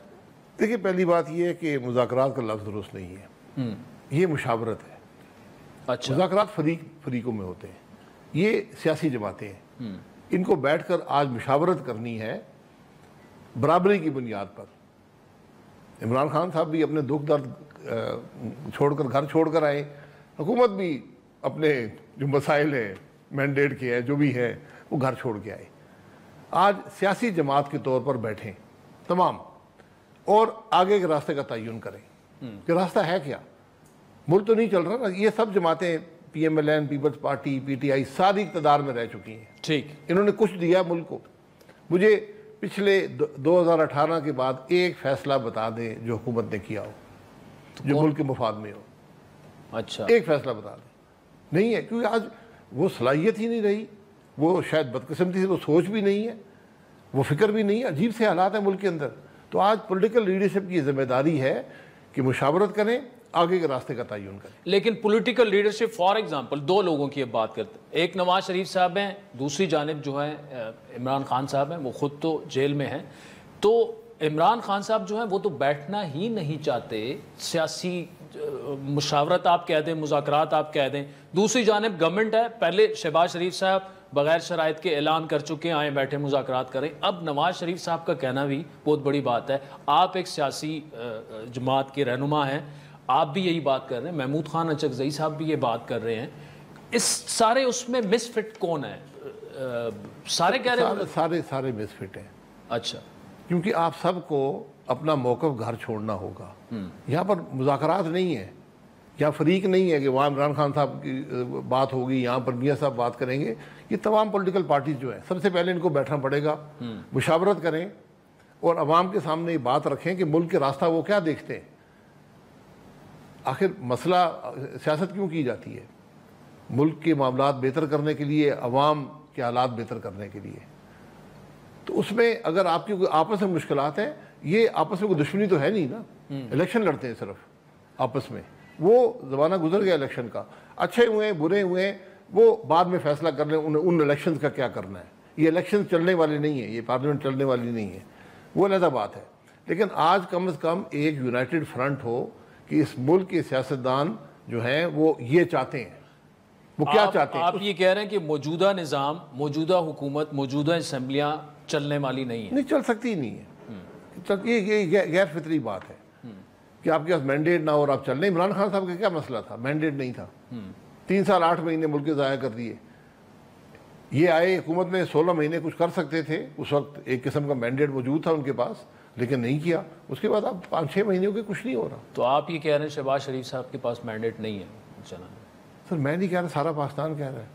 देखिए, पहली बात ये है कि मुज़ाकरात का लफ्ज़ दुरुस्त नहीं है, ये मुशावरत है। अच्छा, मुज़ाकरात फरीकों में होते हैं, ये सियासी जमातें हैं, इनको बैठकर आज मुशावरत करनी है बराबरी की बुनियाद पर। इमरान खान साहब भी अपने दुख दर्द छोड़कर घर छोड़कर आए, हुकूमत भी अपने जो मसाइल हैं मैंडेट के हैं जो भी है वो घर छोड़ के आए। आज सियासी जमात के तौर पर बैठें तमाम और आगे के रास्ते का तयन करें कि रास्ता है क्या। मुल्क तो नहीं चल रहा ना, ये सब जमातें PMLN, पीपल्स पार्टी, PTI सारी इक़्तिदार में रह चुकी हैं। ठीक, इन्होंने कुछ दिया मुल्क को। मुझे पिछले 2018 के बाद एक फैसला बता दें जो हुकूमत ने किया हो, जो मुल्क के मुफाद में हो। अच्छा, एक फैसला बता दें। नहीं है, क्योंकि आज वो सलाहियत ही नहीं रही, वो शायद बदकिस्मती से वो सोच भी नहीं है, वो फिक्र भी नहीं है। अजीब से हालात हैं मुल्क के अंदर। तो आज पॉलिटिकल लीडरशिप की जिम्मेदारी है कि मुशावरत करें, आगे के रास्ते का तयन करें। लेकिन पॉलिटिकल लीडरशिप, फॉर एग्जांपल, 2 लोगों की अब बात करते हैं। एक नवाज शरीफ साहब हैं, दूसरी जानिब जो है इमरान खान साहब हैं, वो खुद तो जेल में हैं। तो इमरान खान साहब जो हैं वो तो बैठना ही नहीं चाहते, सियासी मुशावरत आप कह दें, मुज़ाकरात आप कह दें। दूसरी जानिब गवर्नमेंट है, पहले शहबाज शरीफ साहब बगैर शराइत के ऐलान कर चुके हैं आए बैठे मुज़ाकरात करें। अब नवाज शरीफ साहब का कहना भी बहुत बड़ी बात है। आप एक सियासी जमात के रहनुमा हैं, आप भी यही बात कर रहे हैं, महमूद खान अचकज़ई साहब भी ये बात कर रहे हैं। इस सारे उसमें मिसफिट कौन है? सारे कह रहे हैं? सारे मिसफिट हैं। अच्छा, क्योंकि आप सबको अपना मौक़िफ़ घर छोड़ना होगा। यहाँ पर मुज़ाकरात नहीं है, यहाँ फरीक नहीं है कि वहाँ इमरान खान साहब की बात होगी, यहाँ पर मियाँ साहब बात करेंगे। ये तमाम पॉलिटिकल पार्टीज जो है, सबसे पहले इनको बैठना पड़ेगा, मुशावरत करें और अवाम के सामने ये बात रखें कि मुल्क के रास्ता वो क्या देखते हैं। आखिर मसला सियासत क्यों की जाती है? मुल्क के मामलात बेहतर करने के लिए, अवाम के हालात बेहतर करने के लिए। तो उसमें अगर आपकी कोई आपस में मुश्किलात हैं, ये आपस में कोई दुश्मनी तो है नहीं ना, इलेक्शन लड़ते हैं सिर्फ आपस में। वो ज़माना गुजर गया इलेक्शन का। अच्छे हुए बुरे हुए वो बाद में फैसला कर लें उन इलेक्शन का क्या करना है। ये इलेक्शन चलने वाले नहीं है, ये पार्लियामेंट चलने वाली नहीं है, वो अलग बात है। लेकिन आज कम से कम एक यूनाइटेड फ्रंट हो कि इस मुल्क के सियासतदान जो हैं वो ये चाहते हैं। वो क्या चाहते हैं? आप ये कह रहे हैं कि मौजूदा निज़ाम, मौजूदा हुकूमत, मौजूदा असम्बलियाँ चलने वाली नहीं है? नहीं, चल सकती नहीं है। ये गैर फितरी बात है कि आपके पास मैंडेट ना हो और आप चल रहे। इमरान खान साहब का क्या मसला था? मैंडेट नहीं था। 3 साल 8 महीने मुल्क ज़ाया कर दिए। ये आए हुकूमत में 16 महीने कुछ कर सकते थे, उस वक्त एक किस्म का मैंडेट मौजूद था उनके पास, लेकिन नहीं किया। उसके बाद अब 5-6 महीने हो गए, कुछ नहीं हो रहा। तो आप ये कह रहे हैं शहबाज शरीफ साहब के पास मैंडेट नहीं है चलाने? सर मैं नहीं कह रहा, सारा पाकिस्तान कह रहा है।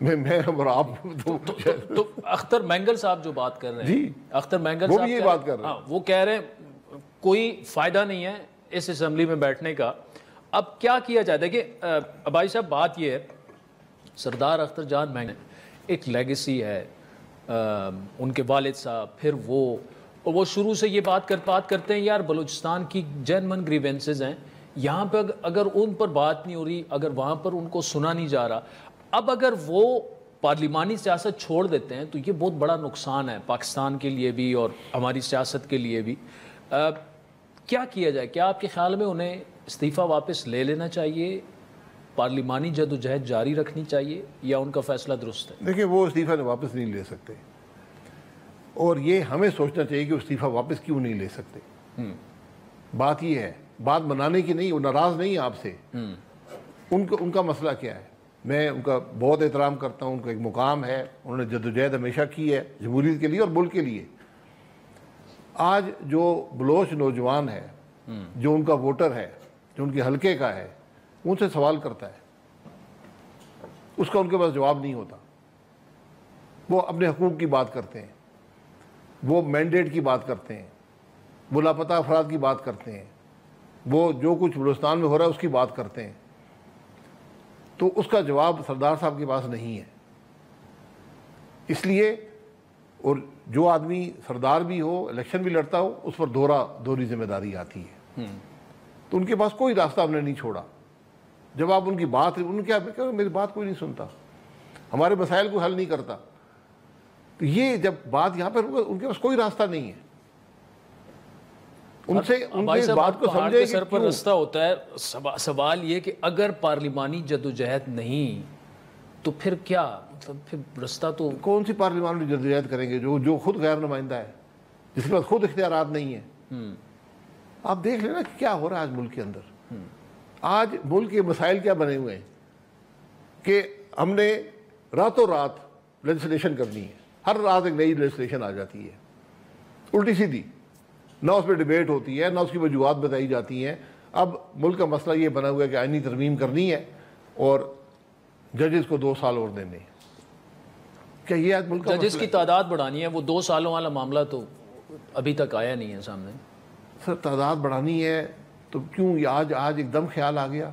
मैं और आप तो अख्तर मैंगल साहब जो बात कर रहे हैं जी, अख्तर मैंगल वो साहब भी ये बात कर रहे हैं। वो कह रहे हैं कोई फायदा नहीं है इस असेंबली में बैठने का। अब क्या किया जाए? देखिए भाई साहब, बात ये है, सरदार अख्तर जान मैंगल एक लेगेसी है, उनके वालिद साहब, फिर वो शुरू से ये बात करते हैं यार बलूचिस्तान की जेन्युइन ग्रीवेंसेस हैं, यहाँ पर अगर उन पर बात नहीं हो रही, अगर वहाँ पर उनको सुना नहीं जा रहा। अब अगर वो पार्लिमानी सियासत छोड़ देते हैं तो ये बहुत बड़ा नुकसान है पाकिस्तान के लिए भी और हमारी सियासत के लिए भी। क्या किया जाए? क्या आपके ख्याल में उन्हें इस्तीफ़ा वापस ले लेना चाहिए, पार्लिमानी जदोजहद जारी रखनी चाहिए, या उनका फैसला दुरुस्त है? देखिए, वो इस्तीफ़ा वापस नहीं ले सकते और ये हमें सोचना चाहिए कि इस्तीफ़ा वापस क्यों नहीं ले सकते। बात ये है, बात बनाने की नहीं, वो नाराज़ नहीं है आपसे। उनका मसला क्या है? मैं उनका बहुत एहतराम करता हूँ, उनका एक मुकाम है, उन्होंने जद्दोजहद हमेशा की है जमहूरियत के लिए और मुल्क के लिए। आज जो बलोच नौजवान है, जो उनका वोटर है, जो उनके हलके का है, उनसे सवाल करता है, उसका उनके पास जवाब नहीं होता। वो अपने हकूक़ की बात करते हैं, वो मैंडेट की बात करते हैं, वो लापता अफराद की बात करते हैं, वो जो कुछ बलूचिस्तान में हो रहा है उसकी बात करते हैं। तो उसका जवाब सरदार साहब के पास नहीं है। इसलिए, और जो आदमी सरदार भी हो, इलेक्शन भी लड़ता हो, उस पर दोहरी जिम्मेदारी आती है। तो उनके पास कोई रास्ता हमने नहीं छोड़ा। जब आप उनकी बात, उनके मेरी बात कोई नहीं सुनता, हमारे मसाइल को हल नहीं करता, तो ये जब बात यहाँ पर, उनके पास कोई रास्ता नहीं है। उनसे इस बात को समझे कि सर पर रास्ता होता है। सवाल ये कि अगर पार्लिमानी जदोजहद नहीं तो फिर क्या, मतलब फिर रास्ता तो कौन सी पार्लिमानी जदोजहद करेंगे जो खुद गैर नुमाइंदा है, जिसके पास खुद इख्तियारात नहीं है। आप देख लेना क्या हो रहा है आज मुल्क के अंदर। आज मुल्क के मसाइल क्या बने हुए हैं कि हमने रातों रात लेजिस्लेशन करनी है, हर रात एक नई लेजिस्लेशन आ जाती है उल्टी सीधी, ना उस पर डिबेट होती है, ना उसकी वजूहात बताई जाती हैं। अब मुल्क का मसला ये बना हुआ है कि आईनी तरमीम करनी है और जजेस को 2 साल और देने। क्या ये आज मुल्क का जजेस की तादाद बढ़ानी है? वो 2 सालों वाला मामला तो अभी तक आया नहीं है सामने। सर तादाद बढ़ानी है तो क्यों आज एकदम ख्याल आ गया?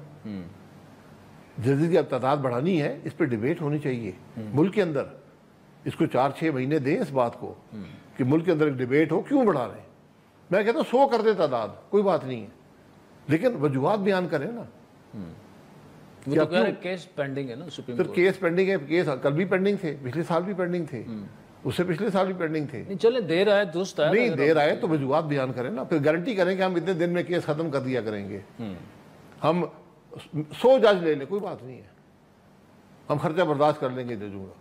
जजेस की अब तादाद बढ़ानी है, इस पर डिबेट होनी चाहिए मुल्क के अंदर। इसको 4-6 महीने दें इस बात को कि मुल्क के अंदर एक डिबेट हो। क्यों बढ़ा रहे हैं? मैं कहता हूँ 100 कर दे तादाद, कोई बात नहीं है, लेकिन वजूहात बयान करें ना। वो तो कह रहे केस पेंडिंग है ना सुप्रीम कोर्ट। केस पेंडिंग है, केस कल भी पेंडिंग थे, पिछले साल भी पेंडिंग थे, उससे पिछले साल भी पेंडिंग थे। नहीं चले, देर आए दुरुस्त है, नहीं देर आए तो वजूहात बयान करें ना, फिर गारंटी करें कि हम इतने दिन में केस खत्म कर दिया करेंगे। हम 100 जज ले लें, कोई बात नहीं है, हम खर्चा बर्दाश्त कर लेंगे जजों का।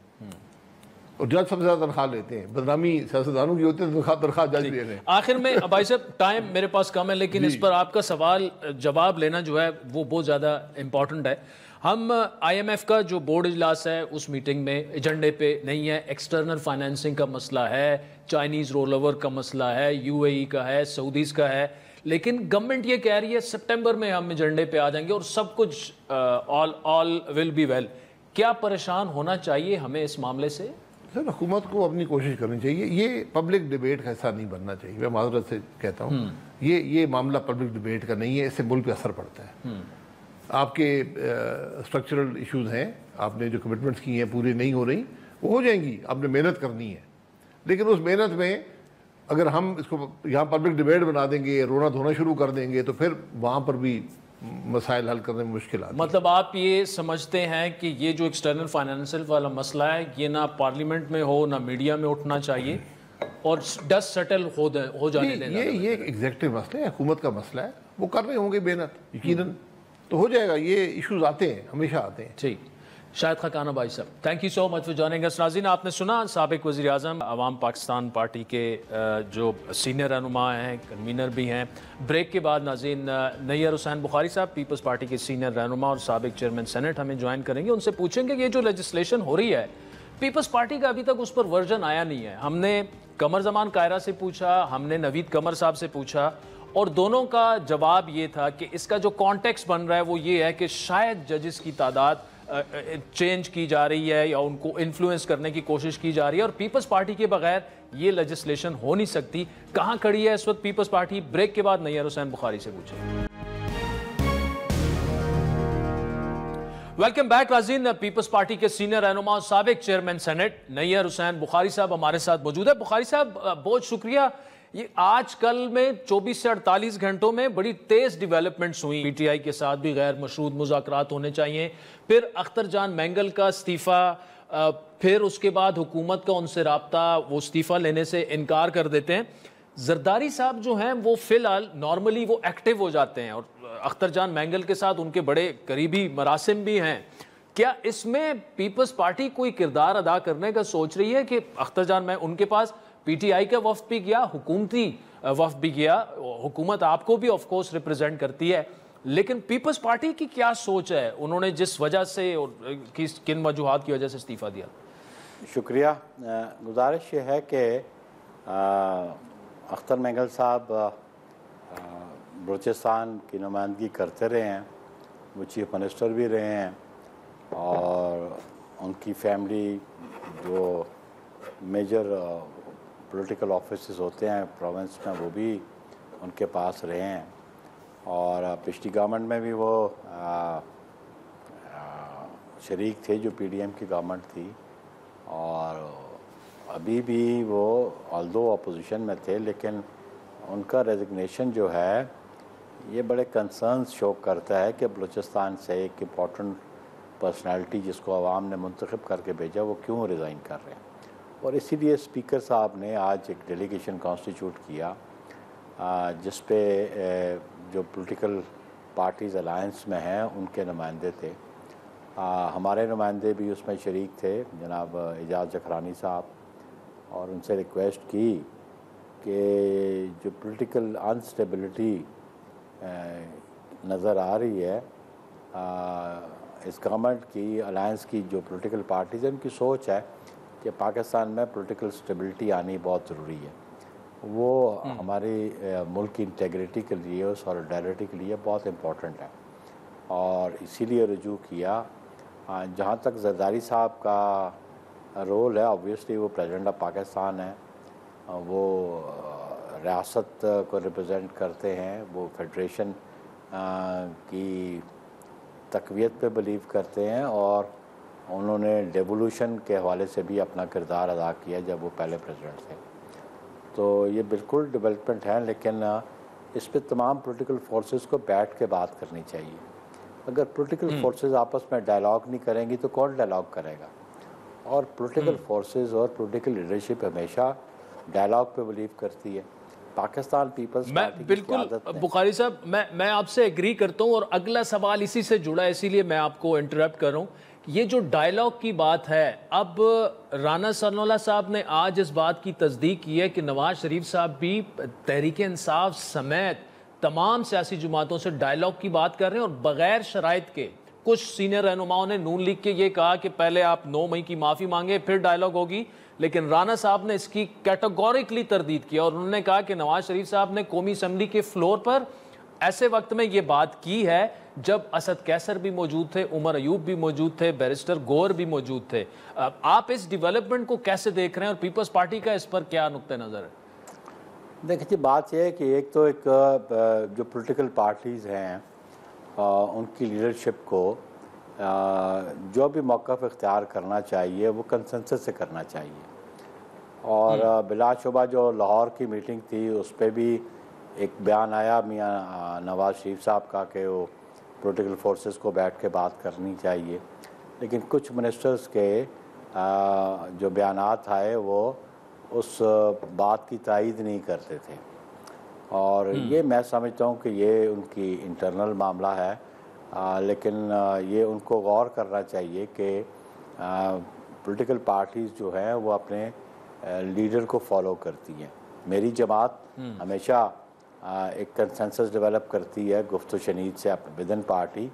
और जज सबसे ज्यादा तनख्वाह लेते हैं, बदनामी सियासतदानों की होती है, तनख्वाह जज ले रहे हैं। आखिर में भाई साहब, टाइम मेरे पास कम है, लेकिन इस पर आपका सवाल जवाब लेना जो है वो बहुत ज़्यादा इम्पॉर्टेंट है। हम IMF का जो बोर्ड इजलास है उस मीटिंग में एजेंडे पे नहीं है, एक्सटर्नल फाइनेंसिंग का मसला है, चाइनीज़ रोल ओवर का मसला है, UAE का है, सऊदीज़ का है, लेकिन गवर्नमेंट ये कह रही है सितंबर में हम एजेंडे पे आ जाएंगे और सब कुछ ऑल विल बी वेल। क्या परेशान होना चाहिए हमें इस मामले से? सर, हुकूमत को अपनी कोशिश करनी चाहिए, ये पब्लिक डिबेट का हिस्सा नहीं बनना चाहिए। मैं माजरत से कहता हूँ, ये मामला पब्लिक डिबेट का नहीं है, इससे मुल्क पे असर पड़ता है। आपके स्ट्रक्चरल इश्यूज हैं, आपने जो कमिटमेंट्स की हैं पूरी नहीं हो रही, वो हो जाएंगी, आपने मेहनत करनी है। लेकिन उस मेहनत में अगर हम इसको यहाँ पब्लिक डिबेट बना देंगे, रोना धोना शुरू कर देंगे, तो फिर वहाँ पर भी मसाइल हल करने में मुश्किल आती है। मतलब आप ये समझते हैं कि ये जो एक्सटर्नल फाइनेंशियल वाला मसला है, ये ना पार्लियामेंट में हो ना मीडिया में उठना चाहिए और डस्ट सेटल हो जाने देना। ये एग्जेक्टिव मसला है, हुकूमत का मसला है, वो कर रहे होंगे मेहनत, यकीनन तो हो जाएगा। ये इश्यूज आते हैं, हमेशा आते हैं। ठीक, शाहिद खकाना भाई साहब, thank you so much for joining us. नाज़रीन, आपने सुना साबिक वज़ीर आज़म अवाम पाकिस्तान पार्टी के जो सीनियर रहनुमा हैं, कन्वीनर भी हैं। ब्रेक के बाद नाज़रीन नैयर हुसैन बुखारी साहब, पीपल्स पार्टी के सीनियर रहनुमा और साबिक चेयरमैन सेनेट, हमें ज्वाइन करेंगे। उनसे पूछेंगे कि ये जो लेजिस्लेशन हो रही है, पीपल्स पार्टी का अभी तक उस पर वर्जन आया नहीं है। हमने कमर जमान कायरा से पूछा, हमने नवीद कमर साहब से पूछा, और दोनों का जवाब ये था कि इसका जो कॉन्टेक्स्ट बन रहा है वो ये है कि शायद जजेस की तादाद चेंज की जा रही है या उनको इन्फ्लुएंस करने की कोशिश की जा रही है, और पीपल्स पार्टी के बगैर ये लेजिस्लेशन हो नहीं सकती। कहां खड़ी है इस वक्त पीपल्स पार्टी? ब्रेक के बाद नैयर हुसैन बुखारी से पूछें। वेलकम बैक नाज़रीन, पीपल्स पार्टी के सीनियर रहनुमा और साबिक चेयरमैन सेनेट नैयर हुसैन बुखारी साहब हमारे साथ मौजूद है। बुखारी साहब, बहुत शुक्रिया। ये आजकल में 24 से 48 घंटों में बड़ी तेज डेवलपमेंट्स हुई। PTI के साथ भी गैर मशरूत मुज़ाकरात होने चाहिए, फिर अख्तर जान मैंगल का इस्तीफ़ा, फिर उसके बाद हुकूमत का उनसे राब्ता, वो इस्तीफ़ा लेने से इनकार कर देते हैं। जरदारी साहब जो हैं वो फ़िलहाल नॉर्मली वो एक्टिव हो जाते हैं, और अख्तर जान मैंगल के साथ उनके बड़े करीबी मरासिम भी हैं। क्या इसमें पीपल्स पार्टी कोई किरदार अदा करने का सोच रही है कि अख्तर जान में उनके पास PTI का वफ्द भी गया, हुकूमती वफ्द भी गया, हुकूमत आपको भी ऑफ कोर्स रिप्रेजेंट करती है, लेकिन पीपल्स पार्टी की क्या सोच है? उन्होंने जिस वजह से और किन वजूहात की वजह से इस्तीफ़ा दिया? शुक्रिया। गुजारिश ये है कि अख्तर मैंगल साहब बलूचिस्तान की नुमाइंदगी करते रहे हैं, वो चीफ मिनिस्टर भी रहे हैं, और उनकी फैमिली जो मेजर पॉलिटिकल ऑफिसेस होते हैं प्रोविंस में वो भी उनके पास रहे हैं, और पिछली गवर्नमेंट में भी वो शरीक थे जो PDM की गवर्नमेंट थी, और अभी भी वो ऑल्दो अपोजिशन में थे, लेकिन उनका रेजिग्नेशन जो है ये बड़े कंसर्न्स शो करता है कि बलूचिस्तान से एक इम्पॉर्टेंट पर्सनालिटी जिसको आवाम ने मुंतखब करके भेजा वो क्यों रिज़ाइन कर रहे हैं। और इसीलिए स्पीकर साहब ने आज एक डेलीगेशन कॉन्स्टिट्यूट किया, जिस पे जो पॉलिटिकल पार्टीज़ अलायंस में हैं उनके नुमाइंदे थे, हमारे नुमाइंदे भी उसमें शरीक थे, जनाब एजाज जखरानी साहब, और उनसे रिक्वेस्ट की कि जो पॉलिटिकल अनस्टेबिलिटी नज़र आ रही है इस गवर्नमेंट की अलायंस की, जो पॉलिटिकल पार्टीज़ हैं उनकी सोच है कि पाकिस्तान में पॉलिटिकल स्टेबिलिटी आनी बहुत ज़रूरी है, वो हमारी मुल्क की इंटेग्रिटी के लिए और सॉलिडारिटी के लिए बहुत इम्पोर्टेंट है, और इसीलिए रुजू किया। जहाँ तक जरदारी साहब का रोल है, ऑब्वियसली वो प्रेसिडेंट ऑफ पाकिस्तान है, वो रियासत को रिप्रेजेंट करते हैं, वो फेडरेशन की तक़वियत पे बिलीव करते हैं, और उन्होंने डेवोल्यूशन के हवाले से भी अपना किरदार अदा किया जब वो पहले प्रेसिडेंट थे। तो ये बिल्कुल डेवलपमेंट है, लेकिन इस पर तमाम पॉलिटिकल फोर्सेस को बैठ के बात करनी चाहिए। अगर पॉलिटिकल फोर्सेस आपस में डायलॉग नहीं करेंगी तो कौन डायलॉग करेगा? और पॉलिटिकल फोर्सेस और पॉलिटिकल लीडरशिप हमेशा डायलॉग पे बिलीव करती है। पाकिस्तान पीपल्स पार्टी बिल्कुल बुखारी साहब, मैं आपसे एग्री करता हूँ, और अगला सवाल इसी से जुड़ा है, इसीलिए मैं आपको इंटरप्ट कर रहा हूँ। ये जो डायलॉग की बात है, अब राना सनाउल्लाह साहब ने आज इस बात की तस्दीक की है कि नवाज शरीफ साहब भी तहरीक इंसाफ समेत तमाम सियासी जमातों से डायलॉग की बात कर रहे हैं, और बगैर शराइत के कुछ सीनियर रहनुमाओं ने नून लीग के ये कहा कि पहले आप 9 मई की माफी मांगे फिर डायलॉग होगी, लेकिन राणा साहब ने इसकी कैटेगोरिकली तरदीद किया और उन्होंने कहा कि नवाज शरीफ साहब ने कौमी असेंबली के फ्लोर पर ऐसे वक्त में ये बात की है जब असद कैसर भी मौजूद थे, उमर अयूब भी मौजूद थे, बैरिस्टर गौहर भी मौजूद थे। आप इस डेवलपमेंट को कैसे देख रहे हैं और पीपल्स पार्टी का इस पर क्या नुक्ते नज़र है? देखिए, बात यह है कि एक तो जो पॉलिटिकल पार्टीज़ हैं उनकी लीडरशिप को जो भी मौक़िफ़ इख्तियार करना चाहिए वो कंसेंसस से करना चाहिए। और बिलाशुबा जो लाहौर की मीटिंग थी उस पर भी एक बयान आया मियाँ नवाज शरीफ साहब का कि वो पॉलिटिकल फोर्सेस को बैठ के बात करनी चाहिए, लेकिन कुछ मिनिस्टर्स के जो बयानात आए वो उस बात की तायीद नहीं करते थे। और ये मैं समझता हूँ कि ये उनकी इंटरनल मामला है, लेकिन ये उनको गौर करना चाहिए कि पॉलिटिकल पार्टीज़ जो हैं वो अपने लीडर को फॉलो करती हैं। मेरी जमात हमेशा एक कंसेंसस डेवलप करती है गुफ्त शनीद से विद इन पार्टी,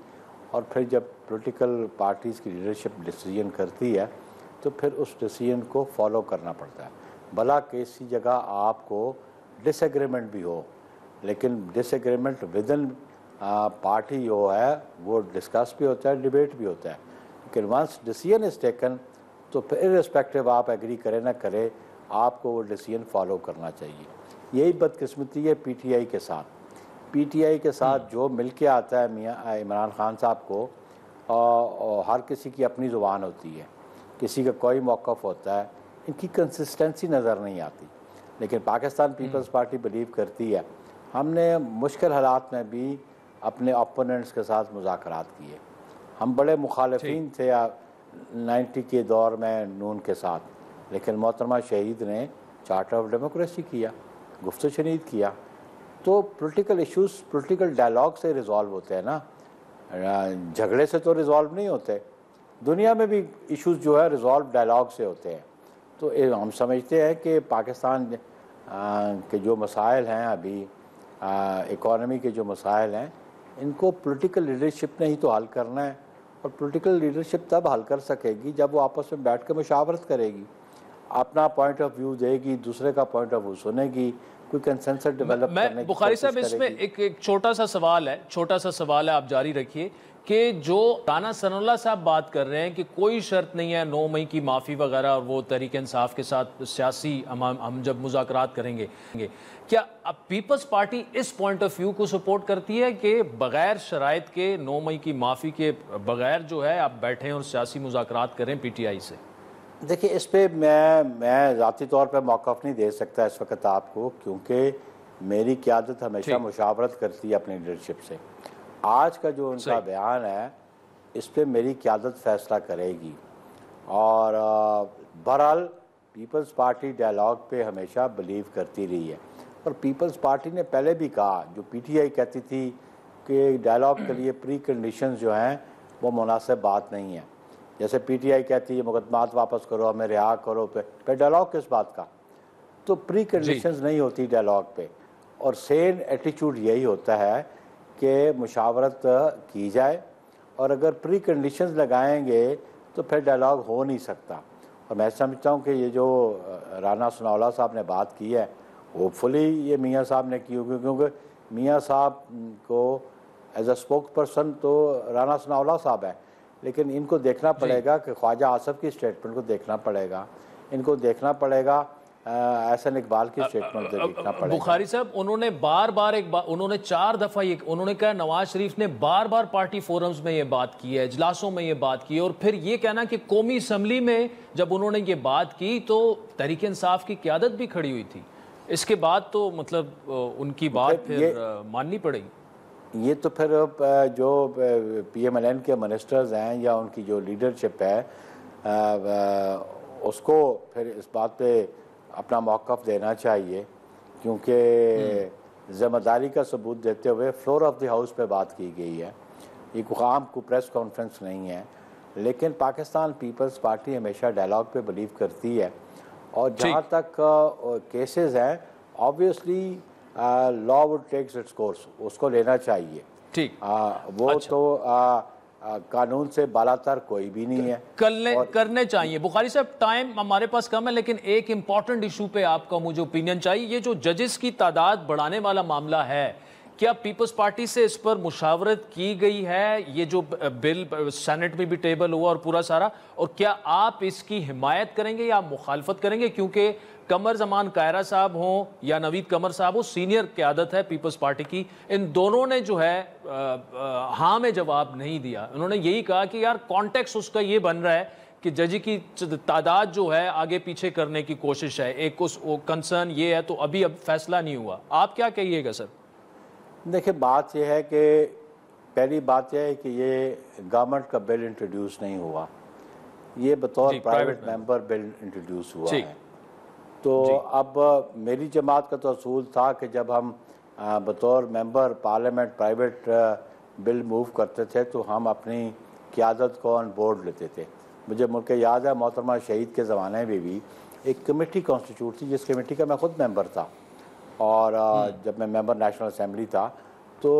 और फिर जब पॉलिटिकल पार्टीज़ की लीडरशिप डिसीजन करती है तो फिर उस डिसीजन को फॉलो करना पड़ता है। भला किसी जगह आपको डिसएग्रीमेंट भी हो, लेकिन डिसएग्रीमेंट विद इन पार्टी जो है वो डिस्कस भी होता है, डिबेट भी होता है, लेकिन वंस डिसीजन इज़ टेकन तो फिर इर्रेस्पेक्टिव आप एग्री करें ना करें, आपको वो डिसीजन फॉलो करना चाहिए। यही बदकिस्मती है पीटीआई के साथ। पीटीआई के साथ जो मिल के आता है मियाँ इमरान खान साहब को, और हर किसी की अपनी ज़ुबान होती है, किसी का कोई मौक़िफ़ होता है, इनकी कंसिस्टेंसी नज़र नहीं आती। लेकिन पाकिस्तान पीपल्स पार्टी बिलीव करती है हमने मुश्किल हालात में भी अपने ओपोनेंट्स के साथ मुज़ाकरात किए। हम बड़े मुखालिफिन थे 90 के दौर में नून के साथ, लेकिन मोहतरमा शहीद ने चार्टर ऑफ डेमोक्रेसी किया, गुफ्त शनीद किया। तो पॉलिटिकल इश्यूज़ पॉलिटिकल डायलॉग से रिज़ॉल्व होते हैं ना, झगड़े से तो रिज़ॉल्व नहीं होते। दुनिया में भी इश्यूज़ जो है रिज़ॉल्व डायलॉग से होते हैं। तो हम समझते हैं कि पाकिस्तान के जो मसाइल हैं अभी, इकॉनमी के जो मसाइल हैं, इनको पॉलिटिकल लीडरशिप ने ही तो हल करना है, और पॉलिटिकल लीडरशिप तब हल कर सकेगी जब वो आपस में बैठ कर मशावरत करेगी, अपना पॉइंट ऑफ व्यू देगी, दूसरे का पॉइंट ऑफ व्यू सुनेगी, कोई कंसेंसस डेवलप करने की बुखारी साहब इसमें एक छोटा सा सवाल है, आप जारी रखिए कि जो राना सनाउल्लाह साहब बात कर रहे हैं कि कोई शर्त नहीं है 9 मई की माफ़ी वगैरह, और वो तहरीक इंसाफ के साथ सियासी हम जब मुज़ाकरात करेंगे, क्या अब पीपल्स पार्टी इस पॉइंट ऑफ व्यू को सपोर्ट करती है कि बग़ैर शराइत के 9 मई की माफ़ी के बग़ैर जो है आप बैठें और सियासी मुज़ाकरात करें पीटीआई से? देखिए, इस पर मैं ज़ाती तौर पर मौक़िफ़ नहीं दे सकता इस वक्त आपको, क्योंकि मेरी क़यादत हमेशा मुशावरत करती है अपनी लीडरशिप से। आज का जो उनका बयान है इस पर मेरी क़यादत फ़ैसला करेगी। और बहरहाल पीपल्स पार्टी डायलॉग पे हमेशा बिलीव करती रही है, और पीपल्स पार्टी ने पहले भी कहा, जो पीटीआई कहती थी कि डायलॉग के लिए प्री कंडीशंस जो हैं वो मुनासिब बात नहीं है। जैसे पीटीआई कहती है मुकदमात वापस करो, हमें रिहा करो, पे डायलॉग किस बात का? तो प्री कंडीशंस नहीं होती डायलॉग पे, और सेम एटीट्यूड यही होता है कि मुशावरत की जाए, और अगर प्री कंडीशंस लगाएंगे तो फिर डायलॉग हो नहीं सकता। और मैं समझता हूँ कि ये जो राना सनाउल्लाह साहब ने बात की है होपफुली ये मियाँ साहब ने की होगी, क्योंकि मियाँ साहब को एज अ स्पोक्स पर्सन तो राना सनाउल्लाह साहब है, लेकिन इनको देखना पड़ेगा कि ख्वाजा आसफ की स्टेटमेंट को देखना पड़ेगा, इनको देखना पड़ेगा एहसन इकबाल की स्टेटमेंट देखना पड़ेगा। बुखारी साहब, उन्होंने उन्होंने 4 दफ़ा ये उन्होंने कहा, नवाज शरीफ ने बार बार पार्टी फोरम्स में ये बात की है, इजलासों में ये बात की है, और फिर ये कहना कि कौमी असम्बली में जब उन्होंने ये बात की तो तहरीक इंसाफ की क़यादत भी खड़ी हुई थी। इसके बाद तो मतलब उनकी बात फिर माननी पड़ेगी। ये तो फिर जो PMLN के मिनिस्टर्स हैं या उनकी जो लीडरशिप है उसको फिर इस बात पे अपना मौक़िफ़ देना चाहिए, क्योंकि ज़िम्मेदारी का सबूत देते हुए फ्लोर ऑफ द हाउस पे बात की गई है, एक आम को प्रेस कॉन्फ्रेंस नहीं है। लेकिन पाकिस्तान पीपल्स पार्टी हमेशा डायलॉग पे बिलीव करती है, और जहाँ तक केसेस हैं obviously law would takes its course, उसको लेना चाहिए। ठीक वो तो कानून से बालातर कोई भी नहीं है। करने चाहिए। बुखारी साहब, टाइम हमारे पास कम है, लेकिन एक इंपॉर्टेंट इशू पे आपका मुझे ओपिनियन चाहिए। ये जो जजेस की तादाद बढ़ाने वाला मामला है, क्या पीपल्स पार्टी से इस पर मुशावरत की गई है? ये जो बिल सेनेट में भी टेबल हुआ और पूरा सारा, और क्या आप इसकी हिमायत करेंगे या मुखालफत करेंगे? क्योंकि कमर जमान कायरा साहब हों या नवीद कमर साहब हो, सीनियर क़यादत है पीपल्स पार्टी की, इन दोनों ने जो है हाँ में जवाब नहीं दिया। उन्होंने यही कहा कि यार कॉन्टेक्स्ट उसका ये बन रहा है कि जज की तादाद जो है आगे पीछे करने की कोशिश है, एक उस कंसर्न ये है, तो अभी अब फैसला नहीं हुआ। आप क्या कहिएगा सर? देखिए, बात यह है कि पहली बात यह है कि ये गवर्नमेंट का बिल इंट्रोड्यूस नहीं हुआ, ये बतौर प्राइवेट मेंबर बिल इंट्रोड्यूस हुआ है। तो अब मेरी जमात का तो असूल था कि जब हम बतौर member parliament private bill move करते थे तो हम अपनी क़यादत को ऑन बोर्ड लेते थे। मुझे मुल्क याद है, मोहतरमा शहीद के ज़माने में भी एक कमेटी कॉन्स्टिट्यूट थी, जिस कमेटी का मैं ख़ुद मेंबर था, और जब मैं मेंबर नेशनल असेंबली था तो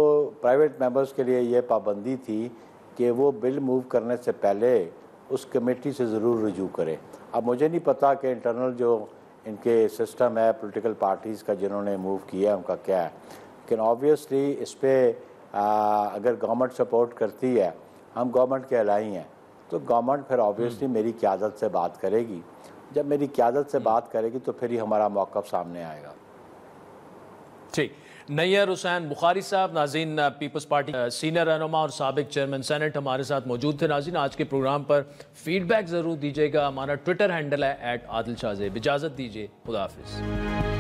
प्राइवेट मेंबर्स के लिए ये पाबंदी थी कि वो बिल मूव करने से पहले उस कमेटी से ज़रूर रुजू करें। अब मुझे नहीं पता कि इंटरनल जो इनके सिस्टम है पॉलिटिकल पार्टीज़ का जिन्होंने मूव किया है उनका क्या है, लेकिन ऑब्वियसली इस पर अगर गवर्नमेंट सपोर्ट करती है, हम गवर्नमेंट के अलाई हैं, तो गवर्नमेंट फिर ऑब्वियसली मेरी क़यादत से बात करेगी। जब मेरी क़यादत से बात करेगी तो फिर ही हमारा मौक़िफ़ सामने आएगा। ठीक। नैयर हुसैन बुखारी साहब, नाज़रीन, पीपल्स पार्टी सीनियर रहनुमा और साबिक चेयरमैन सेनेट हमारे साथ मौजूद थे। नाज़रीन, आज के प्रोग्राम पर फीडबैक ज़रूर दीजिएगा। हमारा ट्विटर हैंडल है @आदिल शाहज़ेब। इजाज़त दीजिए, खुदा हाफिज़।